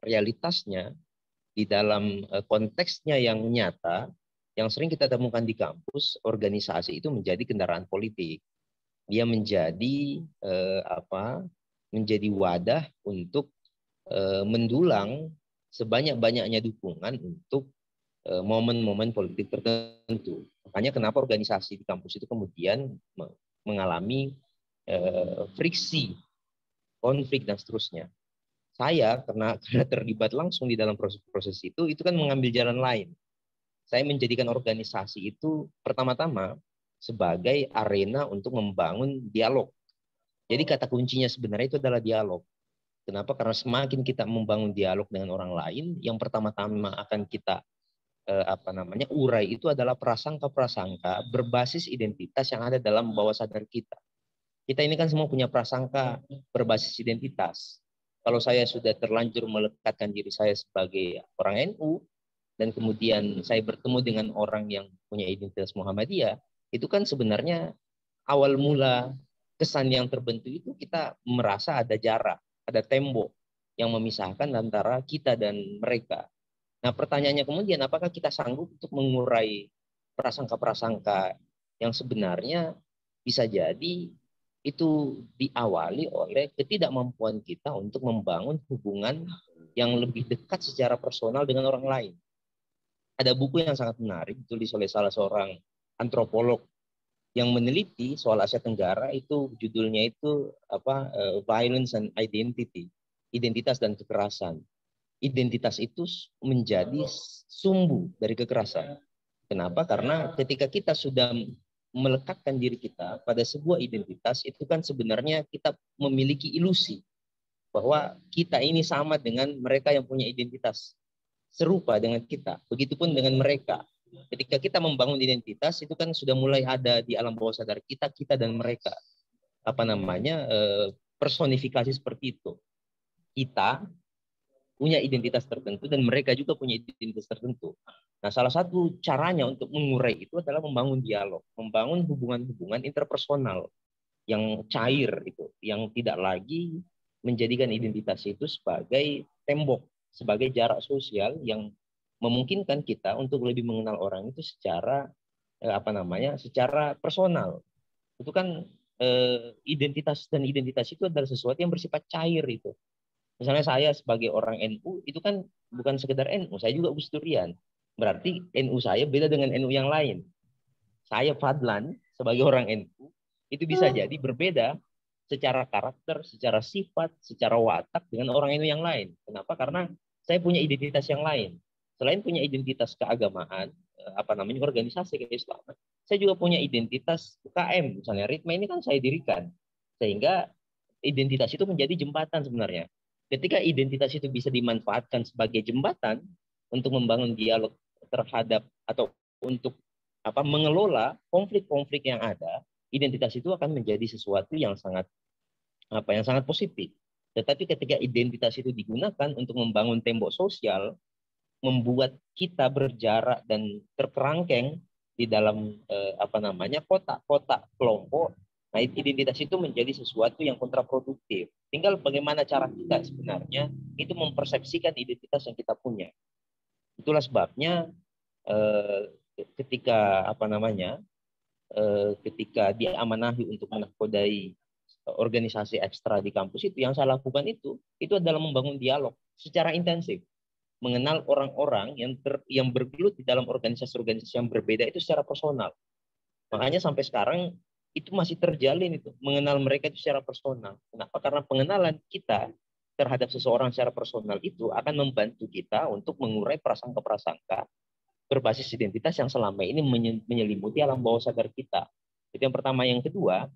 realitasnya, di dalam konteksnya yang nyata, yang sering kita temukan di kampus, organisasi itu menjadi kendaraan politik. Dia menjadi menjadi wadah untuk mendulang sebanyak-banyaknya dukungan untuk momen-momen politik tertentu. Makanya kenapa organisasi di kampus itu kemudian mengalami friksi, konflik dan seterusnya. Saya karena terlibat langsung di dalam proses-proses itu kan mengambil jalan lain. Saya menjadikan organisasi itu pertama-tama sebagai arena untuk membangun dialog. Jadi kata kuncinya sebenarnya itu adalah dialog. Kenapa? Karena semakin kita membangun dialog dengan orang lain, yang pertama-tama akan kita urai itu adalah prasangka-prasangka berbasis identitas yang ada dalam bawah sadar kita. Kita ini kan semua punya prasangka berbasis identitas. Kalau saya sudah terlanjur melekatkan diri saya sebagai orang NU, dan kemudian saya bertemu dengan orang yang punya identitas Muhammadiyah, itu kan sebenarnya awal mula kesan yang terbentuk itu kita merasa ada jarak, ada tembok yang memisahkan antara kita dan mereka. Nah, pertanyaannya kemudian, apakah kita sanggup untuk mengurai prasangka-prasangka yang sebenarnya bisa jadi itu diawali oleh ketidakmampuan kita untuk membangun hubungan yang lebih dekat secara personal dengan orang lain. Ada buku yang sangat menarik ditulis oleh salah seorang antropolog yang meneliti soal Asia Tenggara, itu judulnya itu Violence and Identity, identitas dan kekerasan. Identitas itu menjadi sumbu dari kekerasan. Kenapa? Karena ketika kita sudah melekatkan diri kita pada sebuah identitas, itu kan sebenarnya kita memiliki ilusi bahwa kita ini sama dengan mereka yang punya identitas serupa dengan kita. Begitupun dengan mereka. Ketika kita membangun identitas, itu kan sudah mulai ada di alam bawah sadar kita dan mereka personifikasi seperti itu. Kita punya identitas tertentu dan mereka juga punya identitas tertentu. Nah, salah satu caranya untuk mengurai itu adalah membangun dialog, membangun hubungan-hubungan interpersonal yang cair itu, yang tidak lagi menjadikan identitas itu sebagai tembok, sebagai jarak sosial yang memungkinkan kita untuk lebih mengenal orang itu secara secara personal. Itu kan identitas, dan identitas itu adalah sesuatu yang bersifat cair itu. Misalnya saya sebagai orang NU itu kan bukan sekedar NU, saya juga Gus Durian. Berarti NU saya beda dengan NU yang lain. Saya Fadlan sebagai orang NU itu bisa jadi berbeda secara karakter, secara sifat, secara watak dengan orang NU yang lain. Kenapa? Karena saya punya identitas yang lain. Selain punya identitas keagamaan, organisasi keislaman, saya juga punya identitas UKM. Misalnya Ritma ini kan saya dirikan. Sehingga identitas itu menjadi jembatan sebenarnya. Ketika identitas itu bisa dimanfaatkan sebagai jembatan untuk membangun dialog terhadap atau untuk mengelola konflik-konflik yang ada, identitas itu akan menjadi sesuatu yang sangat positif. Tetapi ketika identitas itu digunakan untuk membangun tembok sosial, membuat kita berjarak dan terkerangkeng di dalam kotak-kotak kelompok, nah identitas itu menjadi sesuatu yang kontraproduktif. Tinggal bagaimana cara kita sebenarnya itu mempersepsikan identitas yang kita punya. Itulah sebabnya ketika diamanahi untuk menahkodai organisasi ekstra di kampus itu, yang saya lakukan itu adalah membangun dialog secara intensif, mengenal orang-orang yang bergelut di dalam organisasi-organisasi yang berbeda itu secara personal. Makanya sampai sekarang itu masih terjalin itu, mengenal mereka itu secara personal. Kenapa? Karena pengenalan kita terhadap seseorang secara personal itu akan membantu kita untuk mengurai prasangka-prasangka berbasis identitas yang selama ini menyelimuti alam bawah sadar kita. Itu yang pertama. Yang kedua,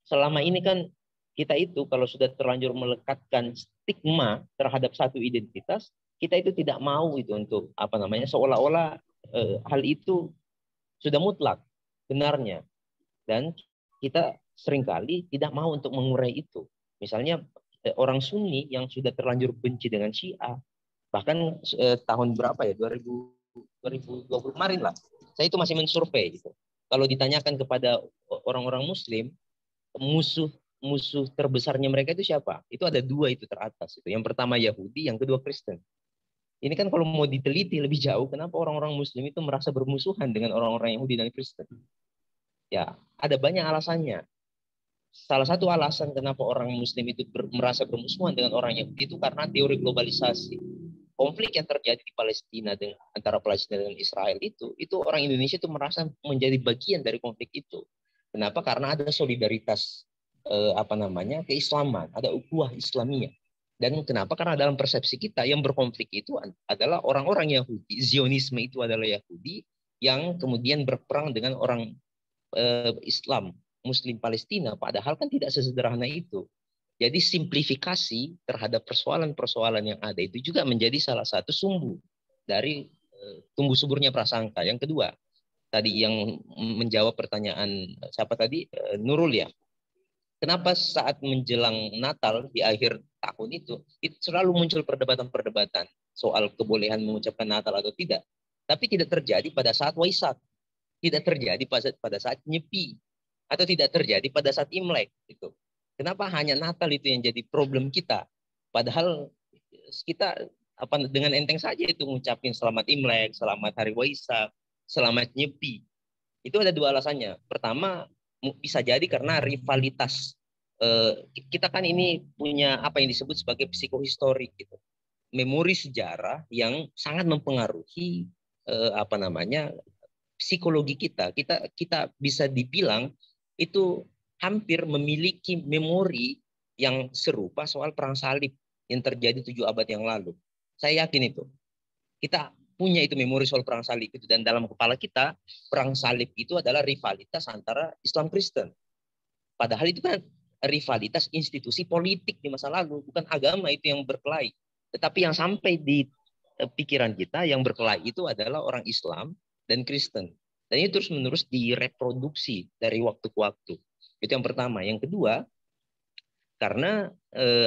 selama ini kan kita itu kalau sudah terlanjur melekatkan stigma terhadap satu identitas, kita itu tidak mau itu untuk seolah-olah hal itu sudah mutlak benarnya, dan kita seringkali tidak mau untuk mengurai itu. Misalnya orang Sunni yang sudah terlanjur benci dengan Syiah, bahkan tahun berapa ya, 2020 kemarin lah, saya itu masih mensurvei gitu. Kalau ditanyakan kepada orang-orang Muslim, musuh terbesarnya mereka itu siapa? Itu ada dua itu teratas. Itu yang pertama Yahudi, yang kedua Kristen. Ini kan kalau mau diteliti lebih jauh, kenapa orang-orang Muslim itu merasa bermusuhan dengan orang-orang Yahudi dan Kristen? Ya, ada banyak alasannya. Salah satu alasan kenapa orang Muslim itu merasa bermusuhan dengan orang Yahudi itu karena teori globalisasi. Konflik yang terjadi di Palestina antara Palestina dan Israel itu orang Indonesia itu merasa menjadi bagian dari konflik itu. Kenapa? Karena ada solidaritas keislaman, ada ukhuwah Islamiyah. Dan kenapa? Karena dalam persepsi kita yang berkonflik itu adalah orang-orang Yahudi. Zionisme itu adalah Yahudi yang kemudian berperang dengan orang Islam, Muslim Palestina. Padahal kan tidak sesederhana itu. Jadi simplifikasi terhadap persoalan-persoalan yang ada itu juga menjadi salah satu sumbu dari tumbuh suburnya prasangka. Yang kedua, tadi yang menjawab pertanyaan siapa tadi? Nurul ya. Kenapa saat menjelang Natal di akhir tahun itu selalu muncul perdebatan-perdebatan soal kebolehan mengucapkan Natal atau tidak. Tapi tidak terjadi pada saat Waisak, tidak terjadi pada saat Nyepi, atau tidak terjadi pada saat Imlek. Gitu. Kenapa hanya Natal itu yang jadi problem kita? Padahal kita dengan enteng saja itu mengucapkan selamat Imlek, selamat Hari Waisak, selamat Nyepi. Itu ada dua alasannya. Pertama, bisa jadi karena rivalitas. Kita kan ini punya apa yang disebut sebagai psikohistorik gitu. Memori sejarah yang sangat mempengaruhi psikologi kita. Kita bisa dibilang itu hampir memiliki memori yang serupa soal perang salib yang terjadi 7 abad yang lalu. Saya yakin itu. Kita punya itu memori soal perang salib itu, dan dalam kepala kita perang salib itu adalah rivalitas antara Islam Kristen. Padahal itu kan rivalitas institusi politik di masa lalu, bukan agama itu yang berkelahi. Tetapi yang sampai di pikiran kita yang berkelahi itu adalah orang Islam dan Kristen. Dan ini terus-menerus direproduksi dari waktu ke waktu. Itu yang pertama. Yang kedua, Karena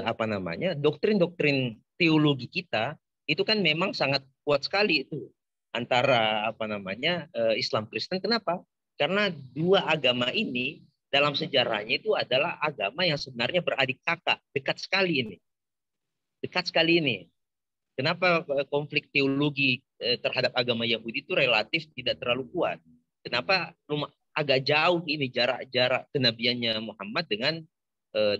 apa namanya, doktrin-doktrin teologi kita itu kan memang sangat kuat sekali itu antara apa namanya Islam Kristen. Kenapa? Karena dua agama ini dalam sejarahnya itu adalah agama yang sebenarnya beradik kakak, dekat sekali ini, dekat sekali ini. Kenapa konflik teologi terhadap agama Yahudi itu relatif tidak terlalu kuat? Kenapa agak jauh ini jarak-jarak kenabiannya Muhammad dengan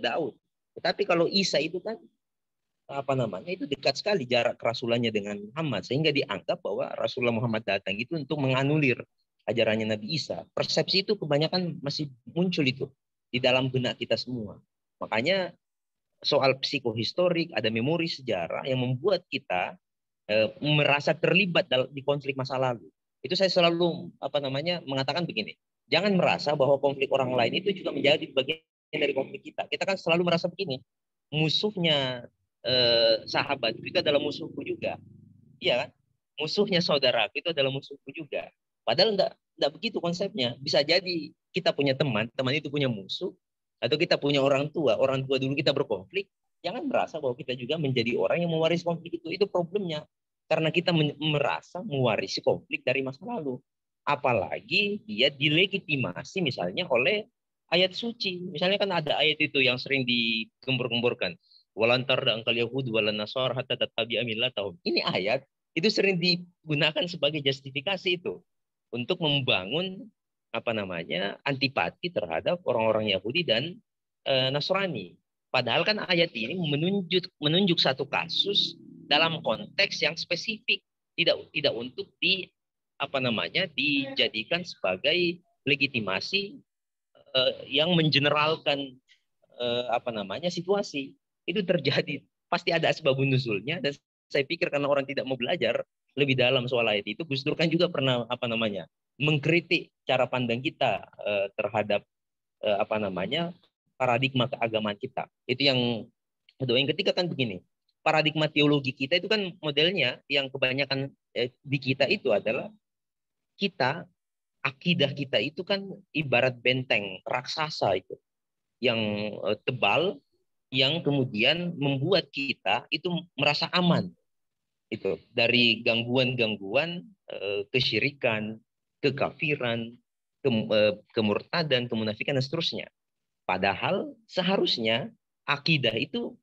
Daud? Tetapi kalau Isa itu kan apa namanya itu dekat sekali jarak kerasulannya dengan Muhammad, sehingga dianggap bahwa Rasulullah Muhammad datang itu untuk menganulir ajarannya Nabi Isa. Persepsi itu kebanyakan masih muncul itu di dalam benak kita semua. Makanya soal psikohistorik, ada memori sejarah yang membuat kita merasa terlibat di konflik masa lalu. Itu saya selalu apa namanya mengatakan begini, jangan merasa bahwa konflik orang lain itu juga menjadi bagian dari konflik kita. Kita kan selalu merasa begini, musuhnya sahabat itu adalah musuhku juga, iya kan? Musuhnya saudaraku itu adalah musuhku juga. Padahal enggak begitu konsepnya. Bisa jadi kita punya teman, teman itu punya musuh, atau kita punya orang tua dulu kita berkonflik. Jangan merasa bahwa kita juga menjadi orang yang mewarisi konflik itu. Itu problemnya. Karena kita merasa mewarisi konflik dari masa lalu. Apalagi dia dilegitimasi misalnya oleh ayat suci. Misalnya kan ada ayat itu yang sering digembur-gemburkan. Walantar angkal Yahud walan Nasar hatta tattabi'a millatahum. Ini ayat itu sering digunakan sebagai justifikasi itu untuk membangun apa namanya antipati terhadap orang-orang Yahudi dan Nasrani. Padahal kan ayat ini menunjuk satu kasus dalam konteks yang spesifik, tidak untuk apa namanya dijadikan sebagai legitimasi yang mengeneralkan apa namanya situasi. Itu terjadi pasti ada asbabun nuzulnya, dan saya pikir karena orang tidak mau belajar lebih dalam soal ayat itu, Gus Dur kan juga pernah apa namanya mengkritik cara pandang kita terhadap apa namanya paradigma keagamaan kita. Itu yang kedua. Yang ketiga kan begini, paradigma teologi kita itu kan modelnya yang kebanyakan di kita itu adalah kita, akidah kita itu kan ibarat benteng raksasa itu yang tebal, yang kemudian membuat kita itu merasa aman itu dari gangguan-gangguan kesyirikan, kekafiran, kemurtadan, kemunafikan dan seterusnya. Padahal seharusnya akidah itu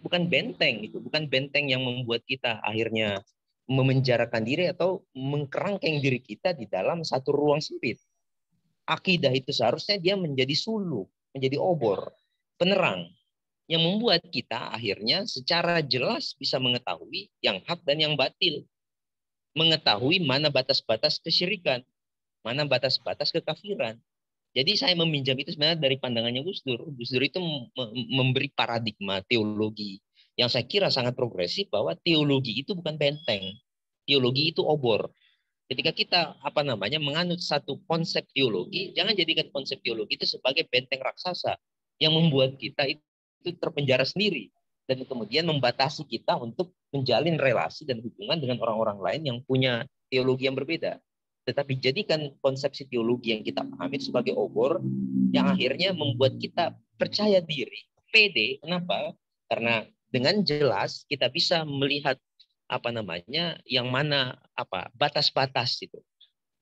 bukan benteng, itu bukan benteng yang membuat kita akhirnya memenjarakan diri atau mengkerangkeng diri kita di dalam satu ruang sempit. Akidah itu seharusnya dia menjadi suluh, menjadi obor, penerang yang membuat kita akhirnya secara jelas bisa mengetahui yang hak dan yang batil. Mengetahui mana batas-batas kesyirikan, mana batas-batas kekafiran. Jadi saya meminjam itu sebenarnya dari pandangannya Gus Dur. Gus Dur itu memberi paradigma teologi yang saya kira sangat progresif, bahwa teologi itu bukan benteng. Teologi itu obor. Ketika kita apa namanya menganut satu konsep teologi, jangan jadikan konsep teologi itu sebagai benteng raksasa yang membuat kita itu terpenjara sendiri dan kemudian membatasi kita untuk menjalin relasi dan hubungan dengan orang-orang lain yang punya teologi yang berbeda. Tetapi jadikan konsepsi teologi yang kita pahami sebagai obor yang akhirnya membuat kita percaya diri, pede. Kenapa? Karena dengan jelas kita bisa melihat apa namanya yang mana apa batas-batas itu,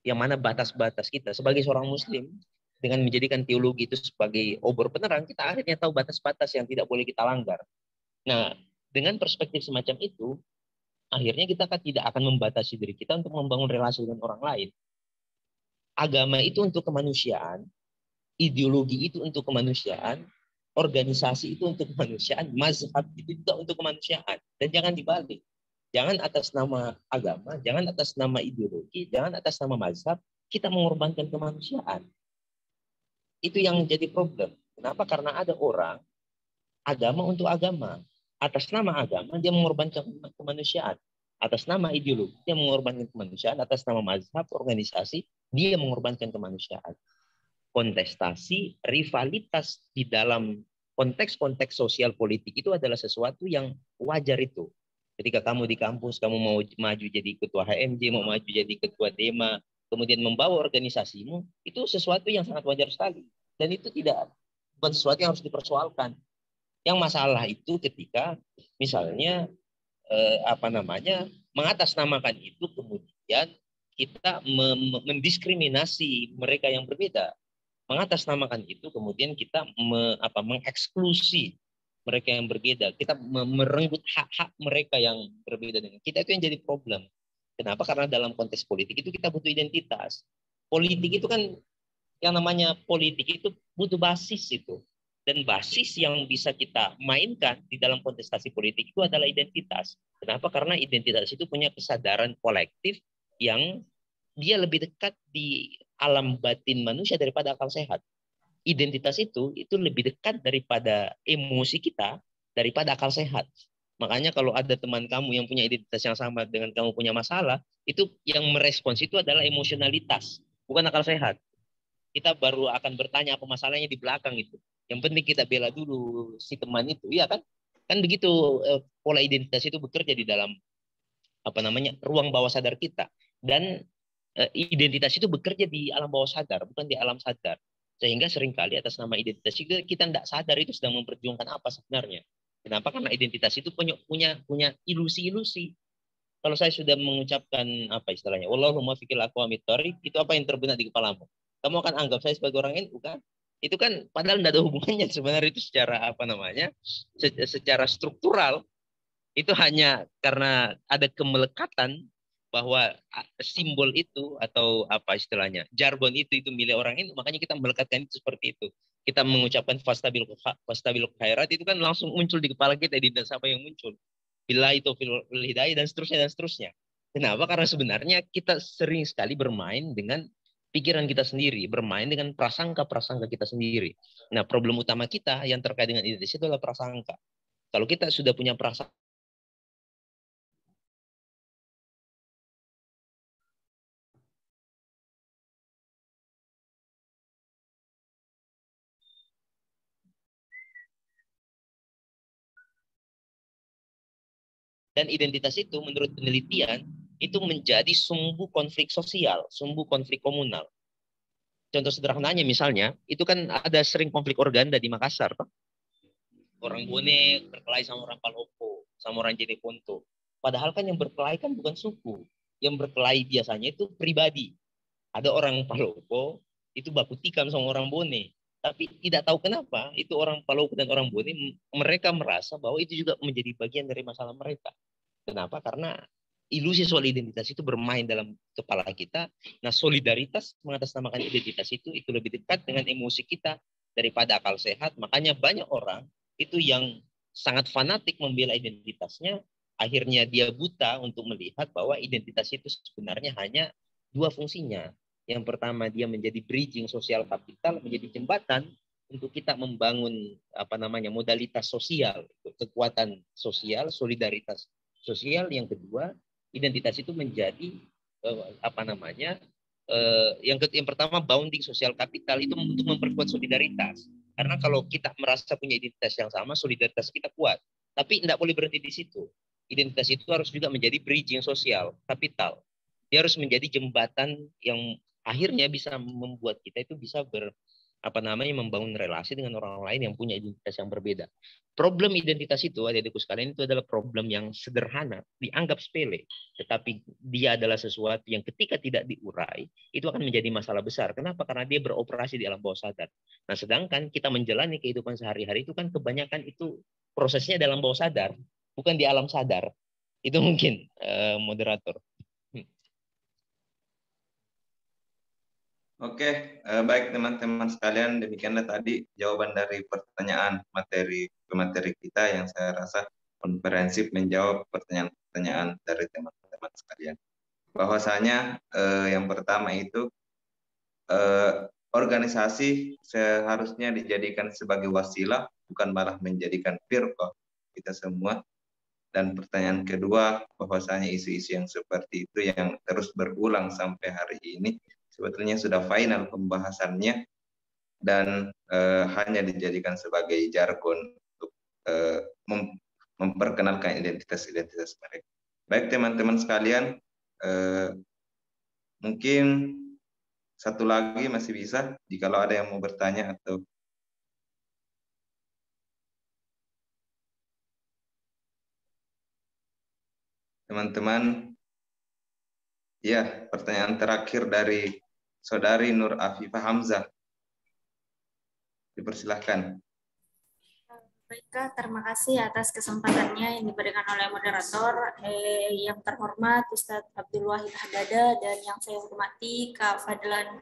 yang mana batas-batas kita sebagai seorang muslim. Dengan menjadikan teologi itu sebagai obor penerang, kita akhirnya tahu batas-batas yang tidak boleh kita langgar. Nah, dengan perspektif semacam itu, akhirnya kita tidak akan membatasi diri kita untuk membangun relasi dengan orang lain. Agama itu untuk kemanusiaan, ideologi itu untuk kemanusiaan, organisasi itu untuk kemanusiaan, mazhab itu juga untuk kemanusiaan. Dan jangan dibalik. Jangan atas nama agama, jangan atas nama ideologi, jangan atas nama mazhab, kita mengorbankan kemanusiaan. Itu yang jadi problem. Kenapa? Karena ada orang agama untuk agama. Atas nama agama dia mengorbankan kemanusiaan. Atas nama ideologi dia mengorbankan kemanusiaan. Atas nama mazhab, organisasi dia mengorbankan kemanusiaan. Kontestasi, rivalitas di dalam konteks-konteks sosial politik itu adalah sesuatu yang wajar itu. Ketika kamu di kampus, kamu mau maju jadi ketua HMJ, mau maju jadi ketua DEMA, kemudian membawa organisasimu, itu sesuatu yang sangat wajar sekali. Dan itu bukan sesuatu yang harus dipersoalkan. Yang masalah itu ketika misalnya mengatasnamakan itu kemudian kita mendiskriminasi mereka yang berbeda. Mengatasnamakan itu kemudian kita mengeksklusi mereka yang berbeda. Kita merenggut hak-hak mereka yang berbeda dengan kita, itu yang jadi problem. Kenapa? Karena dalam konteks politik itu kita butuh identitas. Politik itu kan yang namanya politik itu butuh basis itu. Dan basis yang bisa kita mainkan di dalam kontestasi politik itu adalah identitas. Kenapa? Karena identitas itu punya kesadaran kolektif yang dia lebih dekat di alam batin manusia daripada akal sehat. Identitas itu lebih dekat daripada emosi kita, daripada akal sehat. Makanya kalau ada teman kamu yang punya identitas yang sama dengan kamu punya masalah, itu yang merespons itu adalah emosionalitas, bukan akal sehat. Kita baru akan bertanya apa masalahnya di belakang itu. Yang penting kita bela dulu si teman itu, ya kan? Kan begitu pola identitas itu bekerja di dalam ruang bawah sadar kita. Dan identitas itu bekerja di alam bawah sadar, bukan di alam sadar. Sehingga seringkali atas nama identitas itu kita tidak sadar itu sedang memperjuangkan apa sebenarnya. Kenapa? Karena identitas itu punya ilusi-ilusi. Kalau saya sudah mengucapkan apa istilahnya, wallahu muwaffiqil aqwamit thoriq, itu apa yang terbenak di kepalamu? Kamu akan anggap saya sebagai orang NU kan? Itu kan padahal tidak ada hubungannya sebenarnya, itu secara secara struktural itu hanya karena ada kemelekatan bahwa simbol itu atau apa istilahnya jargon itu milik orang ini, makanya kita melekatkan itu seperti itu. Kita mengucapkan fastabil khairat itu kan langsung muncul di kepala kita, identitas apa yang muncul, bila itu fil hidayah dan seterusnya. Kenapa? Karena sebenarnya kita sering sekali bermain dengan pikiran kita sendiri, bermain dengan prasangka kita sendiri. Nah, problem utama kita yang terkait dengan identitas itu adalah prasangka. Kalau kita sudah punya prasangka dan identitas itu menurut penelitian itu menjadi sumbu konflik sosial, sumbu konflik komunal. Contoh sederhananya misalnya, itu kan ada sering konflik organda di Makassar. Orang Bone berkelahi sama orang Palopo, sama orang Jeneponto. Padahal kan yang berkelahi kan bukan suku. Yang berkelahi biasanya itu pribadi. Ada orang Palopo, itu baku tikam sama orang Bone. Tapi tidak tahu kenapa, itu orang Palopo dan orang Bone, mereka merasa bahwa itu juga menjadi bagian dari masalah mereka. Kenapa? Karena ilusi soal identitas itu bermain dalam kepala kita. Nah, solidaritas mengatasnamakan identitas itu lebih dekat dengan emosi kita daripada akal sehat. Makanya banyak orang itu yang sangat fanatik membela identitasnya, akhirnya dia buta untuk melihat bahwa identitas itu sebenarnya hanya dua fungsinya. Yang pertama, dia menjadi bridging sosial kapital, menjadi jembatan untuk kita membangun modalitas sosial, kekuatan sosial, solidaritas sosial. Yang kedua, identitas itu menjadi yang pertama bounding sosial kapital itu untuk memperkuat solidaritas. Karena kalau kita merasa punya identitas yang sama, solidaritas kita kuat. Tapi tidak boleh berhenti di situ. Identitas itu harus juga menjadi bridging sosial kapital. Dia harus menjadi jembatan yang akhirnya bisa membuat kita itu bisa membangun relasi dengan orang lain yang punya identitas yang berbeda. Problem identitas itu, adik-adikku sekalian, itu adalah problem yang sederhana, dianggap sepele, tetapi dia adalah sesuatu yang ketika tidak diurai, itu akan menjadi masalah besar. Kenapa? Karena dia beroperasi di alam bawah sadar. Nah, sedangkan kita menjalani kehidupan sehari-hari itu kan kebanyakan itu prosesnya dalam bawah sadar, bukan di alam sadar. Itu mungkin moderator. Oke, baik teman-teman sekalian, demikianlah tadi jawaban dari pertanyaan materi kita yang saya rasa komprehensif menjawab pertanyaan-pertanyaan dari teman-teman sekalian. Bahwasanya yang pertama itu organisasi seharusnya dijadikan sebagai wasilah, bukan malah menjadikan firqah kita semua. Dan pertanyaan kedua, bahwasanya isu-isu yang seperti itu yang terus berulang sampai hari ini sebetulnya sudah final pembahasannya dan hanya dijadikan sebagai jargon untuk memperkenalkan identitas-identitas mereka. Baik teman-teman sekalian, mungkin satu lagi masih bisa, jikalau ada yang mau bertanya atau teman-teman. Ya, pertanyaan terakhir dari Saudari Nur Afifah Hamzah. Dipersilahkan. Baik Kak, terima kasih atas kesempatannya yang diberikan oleh moderator. Yang terhormat Ustadz Abdul Wahid Hadada dan yang saya hormati Kak Fadlan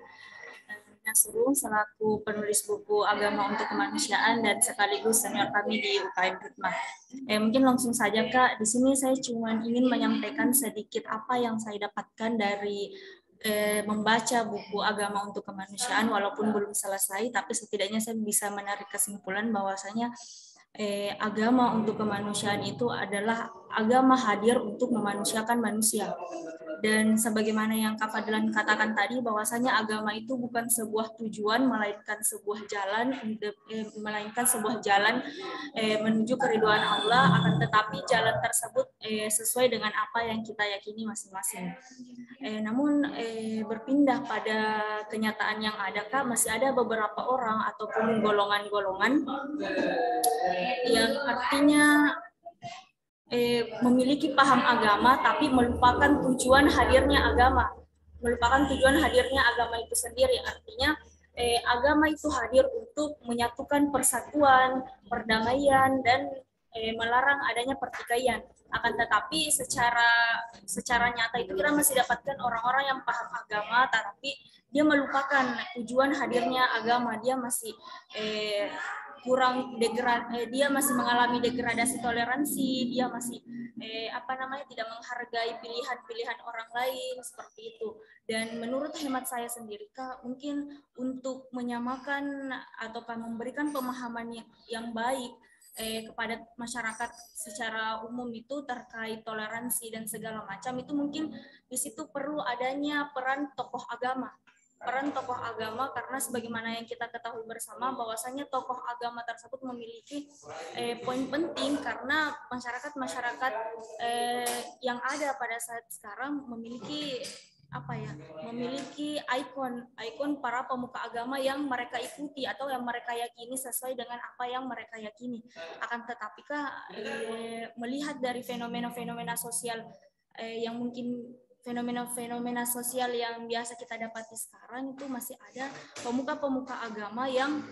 Nasrul selaku penulis buku Agama untuk Kemanusiaan dan sekaligus senior kami di UKM Hikmah. Mungkin langsung saja Kak, di sini saya cuma ingin menyampaikan sedikit apa yang saya dapatkan dari membaca buku Agama untuk Kemanusiaan, walaupun belum selesai, tapi setidaknya saya bisa menarik kesimpulan bahwasanya agama untuk kemanusiaan itu adalah agama hadir untuk memanusiakan manusia. Dan sebagaimana yang Kak Fadlan katakan tadi, bahwasanya agama itu bukan sebuah tujuan, melainkan sebuah jalan, menuju keridhaan Allah, akan tetapi jalan tersebut sesuai dengan apa yang kita yakini masing-masing. Namun berpindah pada kenyataan yang ada, Kak, masih ada beberapa orang ataupun golongan-golongan yang artinya memiliki paham agama tapi melupakan tujuan hadirnya agama, itu sendiri. Artinya agama itu hadir untuk menyatukan persatuan, perdamaian, dan melarang adanya pertikaian. Akan tetapi secara nyata itu kita masih dapatkan orang-orang yang paham agama tapi dia melupakan tujuan hadirnya agama. Dia masih dia masih mengalami degradasi toleransi, dia masih tidak menghargai pilihan-pilihan orang lain seperti itu. Dan menurut hemat saya sendiri, Kak, mungkin untuk menyamakan ataukah memberikan pemahaman yang baik kepada masyarakat secara umum itu terkait toleransi dan segala macam, itu mungkin di situ perlu adanya peran tokoh agama, karena sebagaimana yang kita ketahui bersama bahwasanya tokoh agama tersebut memiliki poin penting, karena masyarakat yang ada pada saat sekarang memiliki ikon para pemuka agama yang mereka ikuti atau yang mereka yakini sesuai dengan apa yang mereka yakini. Akan tetapi Kak, melihat dari fenomena-fenomena sosial yang mungkin fenomena-fenomena sosial yang biasa kita dapati sekarang, itu masih ada pemuka-pemuka agama yang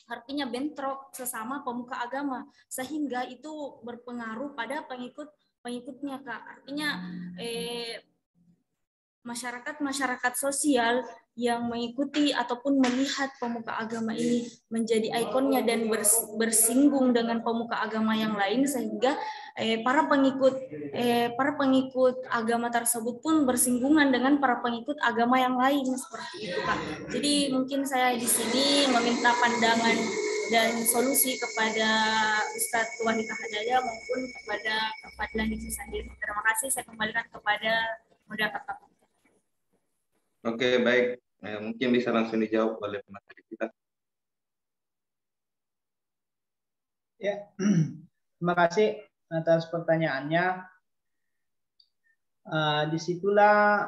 artinya bentrok sesama pemuka agama, sehingga itu berpengaruh pada pengikutnya, Kak. Artinya masyarakat sosial yang mengikuti ataupun melihat pemuka agama ini menjadi ikonnya dan bersinggung dengan pemuka agama yang lain, sehingga para pengikut agama tersebut pun bersinggungan dengan para pengikut agama yang lain seperti itu, Kak. Jadi mungkin saya di sini meminta pandangan dan solusi kepada Ustadz Wahid Hadada maupun kepada Kak Fadlan itu sendiri. Terima kasih, saya kembalikan kepada moderator. Oke, baik. Mungkin bisa langsung dijawab oleh pemateri kita. Ya, terima kasih atas pertanyaannya. Disitulah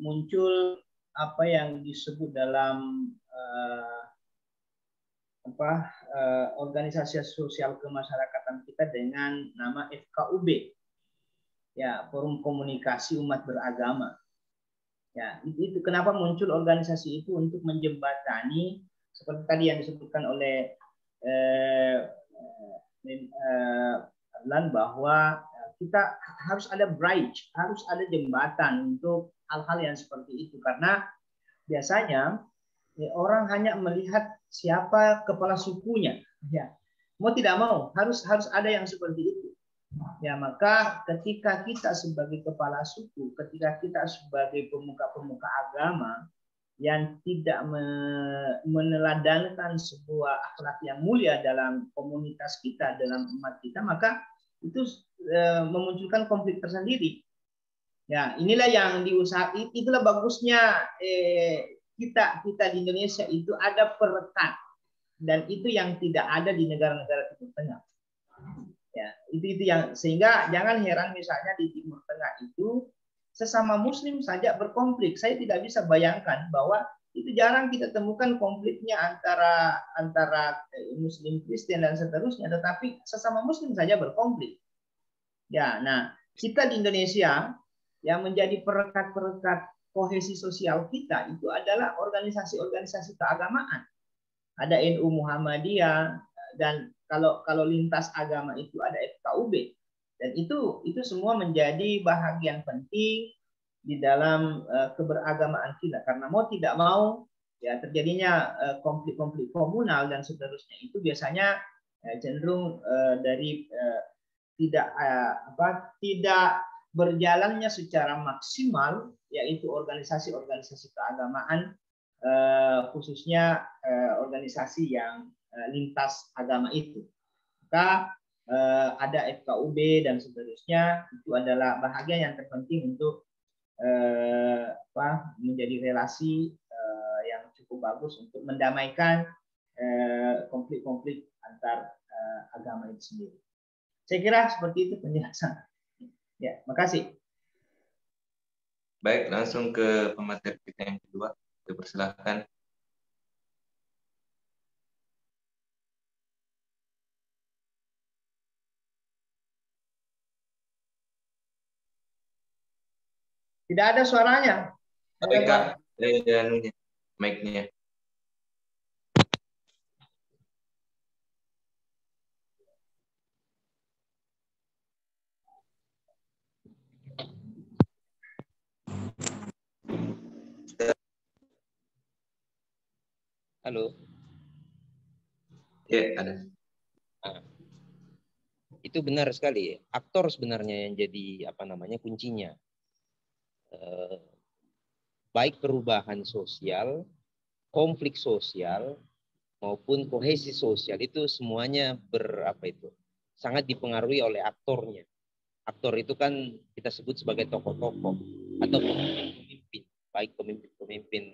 muncul apa yang disebut dalam organisasi sosial kemasyarakatan kita dengan nama FKUB, ya, Forum Komunikasi Umat Beragama. Ya, itu kenapa muncul organisasi itu, untuk menjembatani seperti tadi yang disebutkan oleh bahwa kita harus ada bridge, harus ada jembatan untuk hal-hal yang seperti itu, karena biasanya orang hanya melihat siapa kepala sukunya, ya, mau tidak mau harus ada yang seperti itu. Ya, maka ketika kita sebagai kepala suku, ketika kita sebagai pemuka-pemuka agama yang tidak meneladankan sebuah akhlak yang mulia dalam komunitas kita, dalam umat kita, maka itu memunculkan konflik tersendiri. Ya, inilah yang diusahakan. Itulah bagusnya kita di Indonesia itu ada perekat, dan itu yang tidak ada di negara-negara Timur Tengah. Ya, itu yang sehingga jangan heran misalnya di Timur Tengah itu sesama Muslim saja berkonflik. Saya tidak bisa bayangkan bahwa itu jarang kita temukan konfliknya antara Muslim Kristen dan seterusnya, tetapi sesama Muslim saja berkonflik. Ya, nah kita di Indonesia yang menjadi perekat-perekat kohesi sosial kita itu adalah organisasi-organisasi keagamaan. Ada NU Muhammadiyah, dan kalau lintas agama itu ada FKUB, dan itu semua menjadi bahagian penting di dalam keberagamaan kita, karena mau tidak mau ya terjadinya konflik-konflik komunal dan seterusnya itu biasanya cenderung dari tidak berjalannya secara maksimal, yaitu organisasi-organisasi keagamaan, khususnya organisasi yang lintas agama itu. Maka ada FKUB dan seterusnya, itu adalah bahagian yang terpenting untuk menjadi relasi yang cukup bagus untuk mendamaikan konflik-konflik antar agama itu sendiri. Saya kira seperti itu penjelasan. Ya, makasih. Baik, langsung ke pemateri kita yang kedua. Dipersilahkan. Tidak ada suaranya. Baik, Kak. Mic-nya. Halo. Ya, ada. Itu benar sekali. Aktor sebenarnya yang jadi kuncinya. Baik perubahan sosial, konflik sosial, maupun kohesi sosial itu semuanya sangat dipengaruhi oleh aktornya. Aktor itu kan kita sebut sebagai tokoh-tokoh atau pemimpin-pemimpin, baik pemimpin-pemimpin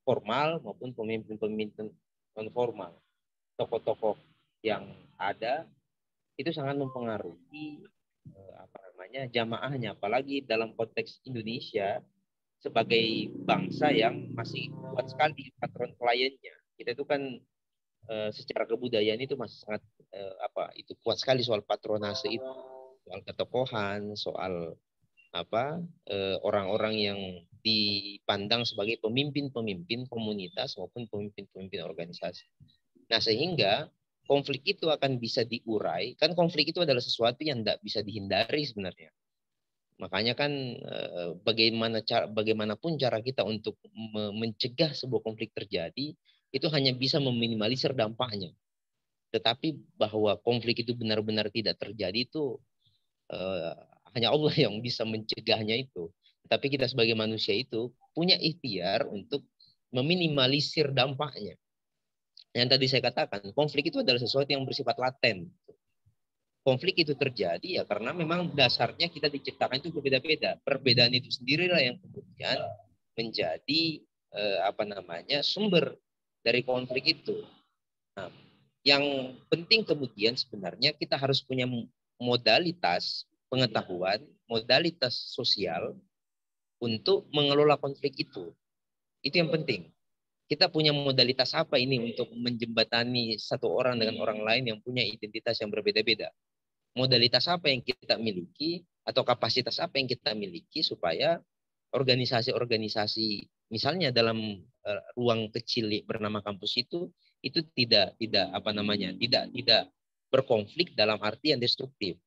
formal maupun pemimpin-pemimpin non formal. Tokoh-tokoh yang ada itu sangat mempengaruhi jamaahnya, apalagi dalam konteks Indonesia sebagai bangsa yang masih kuat sekali patron kliennya. Kita itu kan secara kebudayaan itu masih sangat itu kuat sekali soal patronase itu, soal ketokohan, soal orang-orang yang dipandang sebagai pemimpin-pemimpin komunitas maupun pemimpin-pemimpin organisasi. Nah, sehingga konflik itu akan bisa diurai, kan konflik itu adalah sesuatu yang tidak bisa dihindari sebenarnya. Makanya kan bagaimanapun cara kita untuk mencegah sebuah konflik terjadi, itu hanya bisa meminimalisir dampaknya. Tetapi bahwa konflik itu benar-benar tidak terjadi itu hanya Allah yang bisa mencegahnya itu. Tapi kita sebagai manusia itu punya ikhtiar untuk meminimalisir dampaknya. Yang tadi saya katakan, konflik itu adalah sesuatu yang bersifat laten. Konflik itu terjadi ya karena memang dasarnya kita diciptakan itu berbeda-beda. Perbedaan itu sendirilah yang kemudian menjadi sumber dari konflik itu. Nah, yang penting kemudian sebenarnya kita harus punya modalitas pengetahuan, modalitas sosial untuk mengelola konflik itu. Itu yang penting. Kita punya modalitas apa ini untuk menjembatani satu orang dengan orang lain yang punya identitas yang berbeda-beda. Modalitas apa yang kita miliki atau kapasitas apa yang kita miliki supaya organisasi-organisasi misalnya dalam ruang kecil bernama kampus itu tidak berkonflik dalam arti yang destruktif.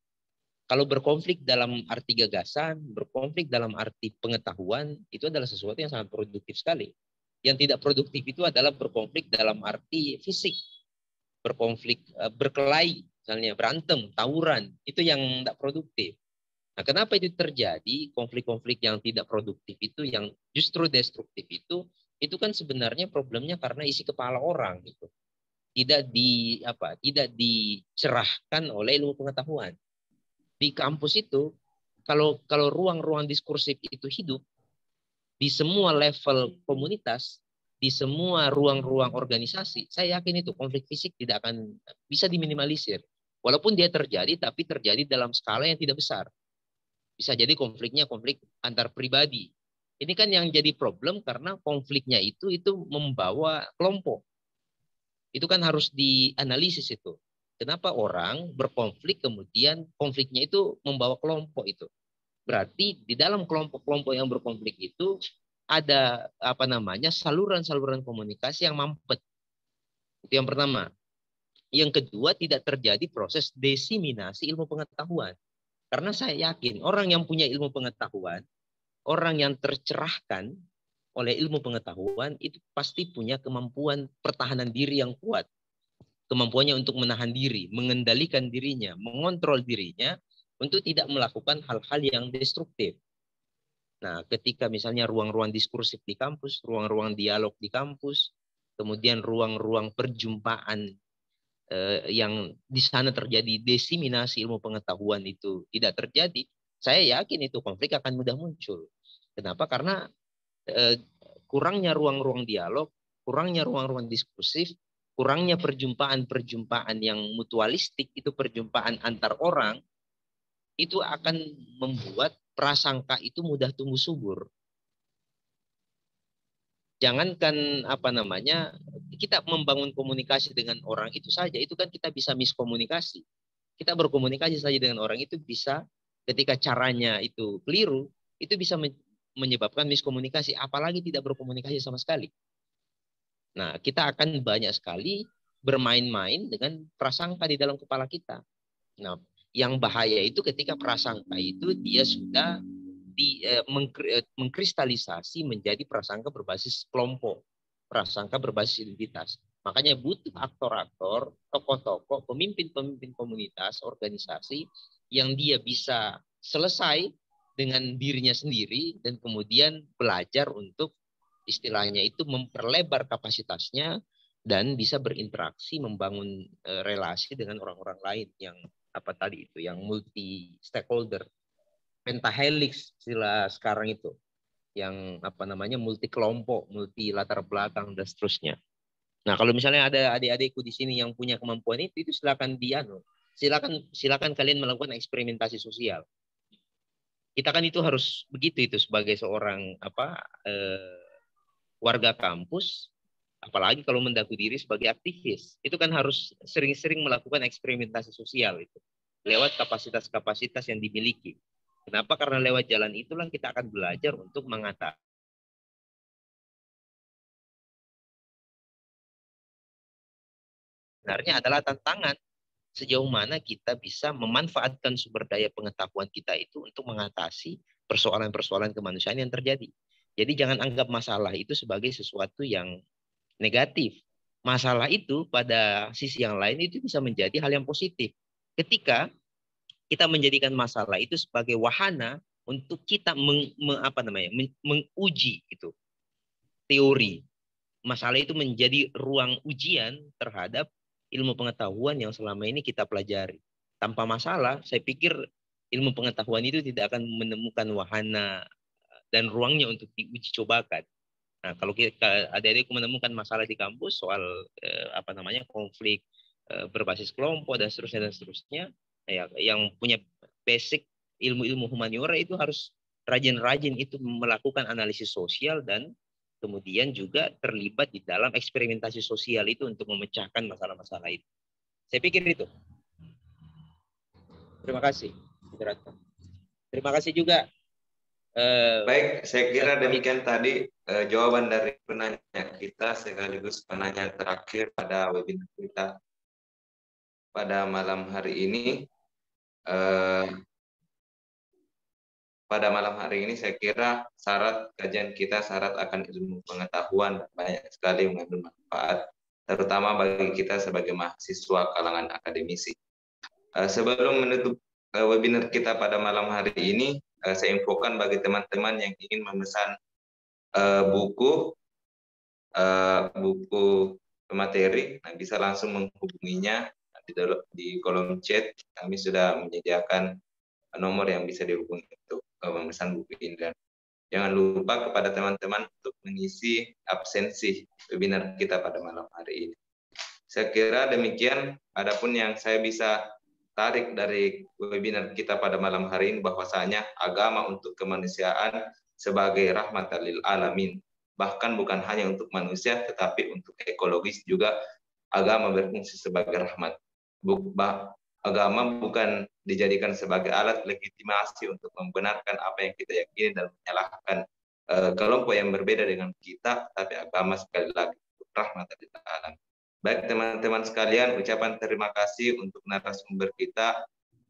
Kalau berkonflik dalam arti gagasan, berkonflik dalam arti pengetahuan, itu adalah sesuatu yang sangat produktif sekali. Yang tidak produktif itu adalah berkonflik dalam arti fisik. Berkonflik, berkelahi, misalnya berantem, tawuran, itu yang tidak produktif. Nah, kenapa itu terjadi? Konflik-konflik yang tidak produktif itu, yang justru destruktif itu kan sebenarnya problemnya karena isi kepala orang gitu. Tidak dicerahkan oleh ilmu pengetahuan. Di kampus itu kalau ruang-ruang diskursif itu hidup di semua level komunitas, di semua ruang-ruang organisasi, saya yakin itu konflik fisik tidak akan bisa diminimalisir. Walaupun dia terjadi, tapi terjadi dalam skala yang tidak besar. Bisa jadi konfliknya konflik antar pribadi. Ini kan yang jadi problem karena konfliknya itu membawa kelompok. Itu kan harus dianalisis itu. kenapa orang berkonflik kemudian konfliknya itu membawa kelompok itu. Berarti di dalam kelompok-kelompok yang berkonflik itu ada saluran-saluran komunikasi yang mampet. Itu yang pertama. Yang kedua, tidak terjadi proses diseminasi ilmu pengetahuan. Karena saya yakin orang yang punya ilmu pengetahuan, orang yang tercerahkan oleh ilmu pengetahuan itu pasti punya kemampuan pertahanan diri yang kuat. Kemampuannya untuk menahan diri, mengendalikan dirinya, mengontrol dirinya untuk tidak melakukan hal-hal yang destruktif. Nah, ketika misalnya ruang-ruang diskursif di kampus, ruang-ruang dialog di kampus, kemudian ruang-ruang perjumpaan yang di sana terjadi diseminasi ilmu pengetahuan itu tidak terjadi, saya yakin itu konflik akan mudah muncul. Kenapa? Karena kurangnya ruang-ruang dialog, kurangnya ruang-ruang diskursif, kurangnya perjumpaan-perjumpaan yang mutualistik, itu perjumpaan antar orang, itu akan membuat prasangka itu mudah tumbuh subur. Jangankan kita membangun komunikasi dengan orang itu saja, itu kan kita bisa miskomunikasi. Kita berkomunikasi saja dengan orang itu bisa, ketika caranya itu keliru, itu bisa menyebabkan miskomunikasi, apalagi tidak berkomunikasi sama sekali. Nah, kita akan banyak sekali bermain-main dengan prasangka di dalam kepala kita. Nah, yang bahaya itu ketika prasangka itu dia sudah mengkristalisasi menjadi prasangka berbasis kelompok, prasangka berbasis identitas. Makanya butuh aktor-aktor, tokoh-tokoh, pemimpin-pemimpin komunitas, organisasi yang dia bisa selesai dengan dirinya sendiri dan kemudian belajar untuk istilahnya itu memperlebar kapasitasnya dan bisa berinteraksi, membangun relasi dengan orang-orang lain yang yang multi stakeholder, pentahelix istilah sekarang itu, yang multi kelompok, multi latar belakang dan seterusnya. Nah, kalau misalnya ada adik-adikku di sini yang punya kemampuan itu silakan silakan kalian melakukan eksperimentasi sosial. Kita kan itu harus begitu itu sebagai seorang warga kampus, apalagi kalau mendaku diri sebagai aktivis, itu kan harus sering-sering melakukan eksperimentasi sosial itu lewat kapasitas-kapasitas yang dimiliki. Kenapa? Karena lewat jalan itulah kita akan belajar untuk mengatasi sebenarnya adalah tantangan sejauh mana kita bisa memanfaatkan sumber daya pengetahuan kita itu untuk mengatasi persoalan-persoalan kemanusiaan yang terjadi. Jadi jangan anggap masalah itu sebagai sesuatu yang negatif. Masalah itu pada sisi yang lain itu bisa menjadi hal yang positif. Ketika kita menjadikan masalah itu sebagai wahana untuk kita menguji itu teori. Masalah itu menjadi ruang ujian terhadap ilmu pengetahuan yang selama ini kita pelajari. Tanpa masalah, saya pikir ilmu pengetahuan itu tidak akan menemukan wahana dan ruangnya untuk diuji cobakan. Nah, kalau adik-adikku menemukan masalah di kampus soal konflik berbasis kelompok dan seterusnya, ya, yang punya basic ilmu-ilmu humaniora itu harus rajin-rajin itu melakukan analisis sosial dan kemudian juga terlibat di dalam eksperimentasi sosial itu untuk memecahkan masalah-masalah itu. Saya pikir itu. Terima kasih. Terima kasih juga. Baik, saya kira demikian tadi jawaban dari penanya kita sekaligus penanya terakhir pada webinar kita pada malam hari ini. Pada malam hari ini saya kira syarat kajian kita syarat akan ilmu pengetahuan banyak sekali mengandung manfaat, terutama bagi kita sebagai mahasiswa kalangan akademisi. Sebelum menutup webinar kita pada malam hari ini, saya infokan bagi teman-teman yang ingin memesan buku materi, bisa langsung menghubunginya di kolom chat. Kami sudah menyediakan nomor yang bisa dihubungi untuk memesan buku ini. Dan jangan lupa kepada teman-teman untuk mengisi absensi webinar kita pada malam hari ini. Saya kira demikian. Adapun yang saya bisa tarik dari webinar kita pada malam hari ini bahwasanya agama untuk kemanusiaan sebagai rahmatan lil alamin. Bahkan bukan hanya untuk manusia tetapi untuk ekologis juga agama berfungsi sebagai rahmat. agama bukan dijadikan sebagai alat legitimasi untuk membenarkan apa yang kita yakini dan menyalahkan kelompok yang berbeda dengan kita, tapi agama sekali lagi rahmatan lil alamin. Baik teman-teman sekalian, ucapan terima kasih untuk narasumber kita,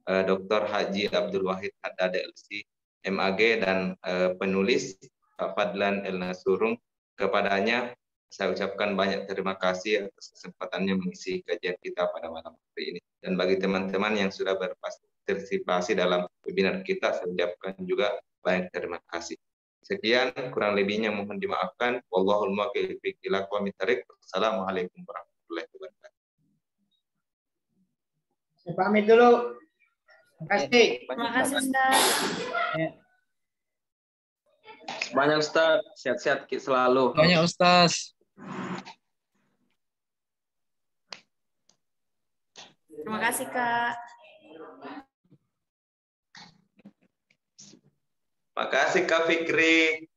Dr. Haji Abdul Wahid Haddad LC, MAG, dan penulis Fadlan El Nasurung. Kepadanya saya ucapkan banyak terima kasih atas kesempatannya mengisi kajian kita pada malam hari ini. Dan bagi teman-teman yang sudah berpartisipasi dalam webinar kita, saya ucapkan juga banyak terima kasih. Sekian, kurang lebihnya mohon dimaafkan. Wallahul muwaffiq ila aqwamit thariq. Assalamualaikum warahmatullahi wabarakatuh. Saya pamit dulu. Terima kasih. Terima kasih, Ustaz. Ya. Banyak Ustaz, sehat-sehat selalu. Banyak Ustaz. Terima kasih, Kak. Makasih Kak Fikri.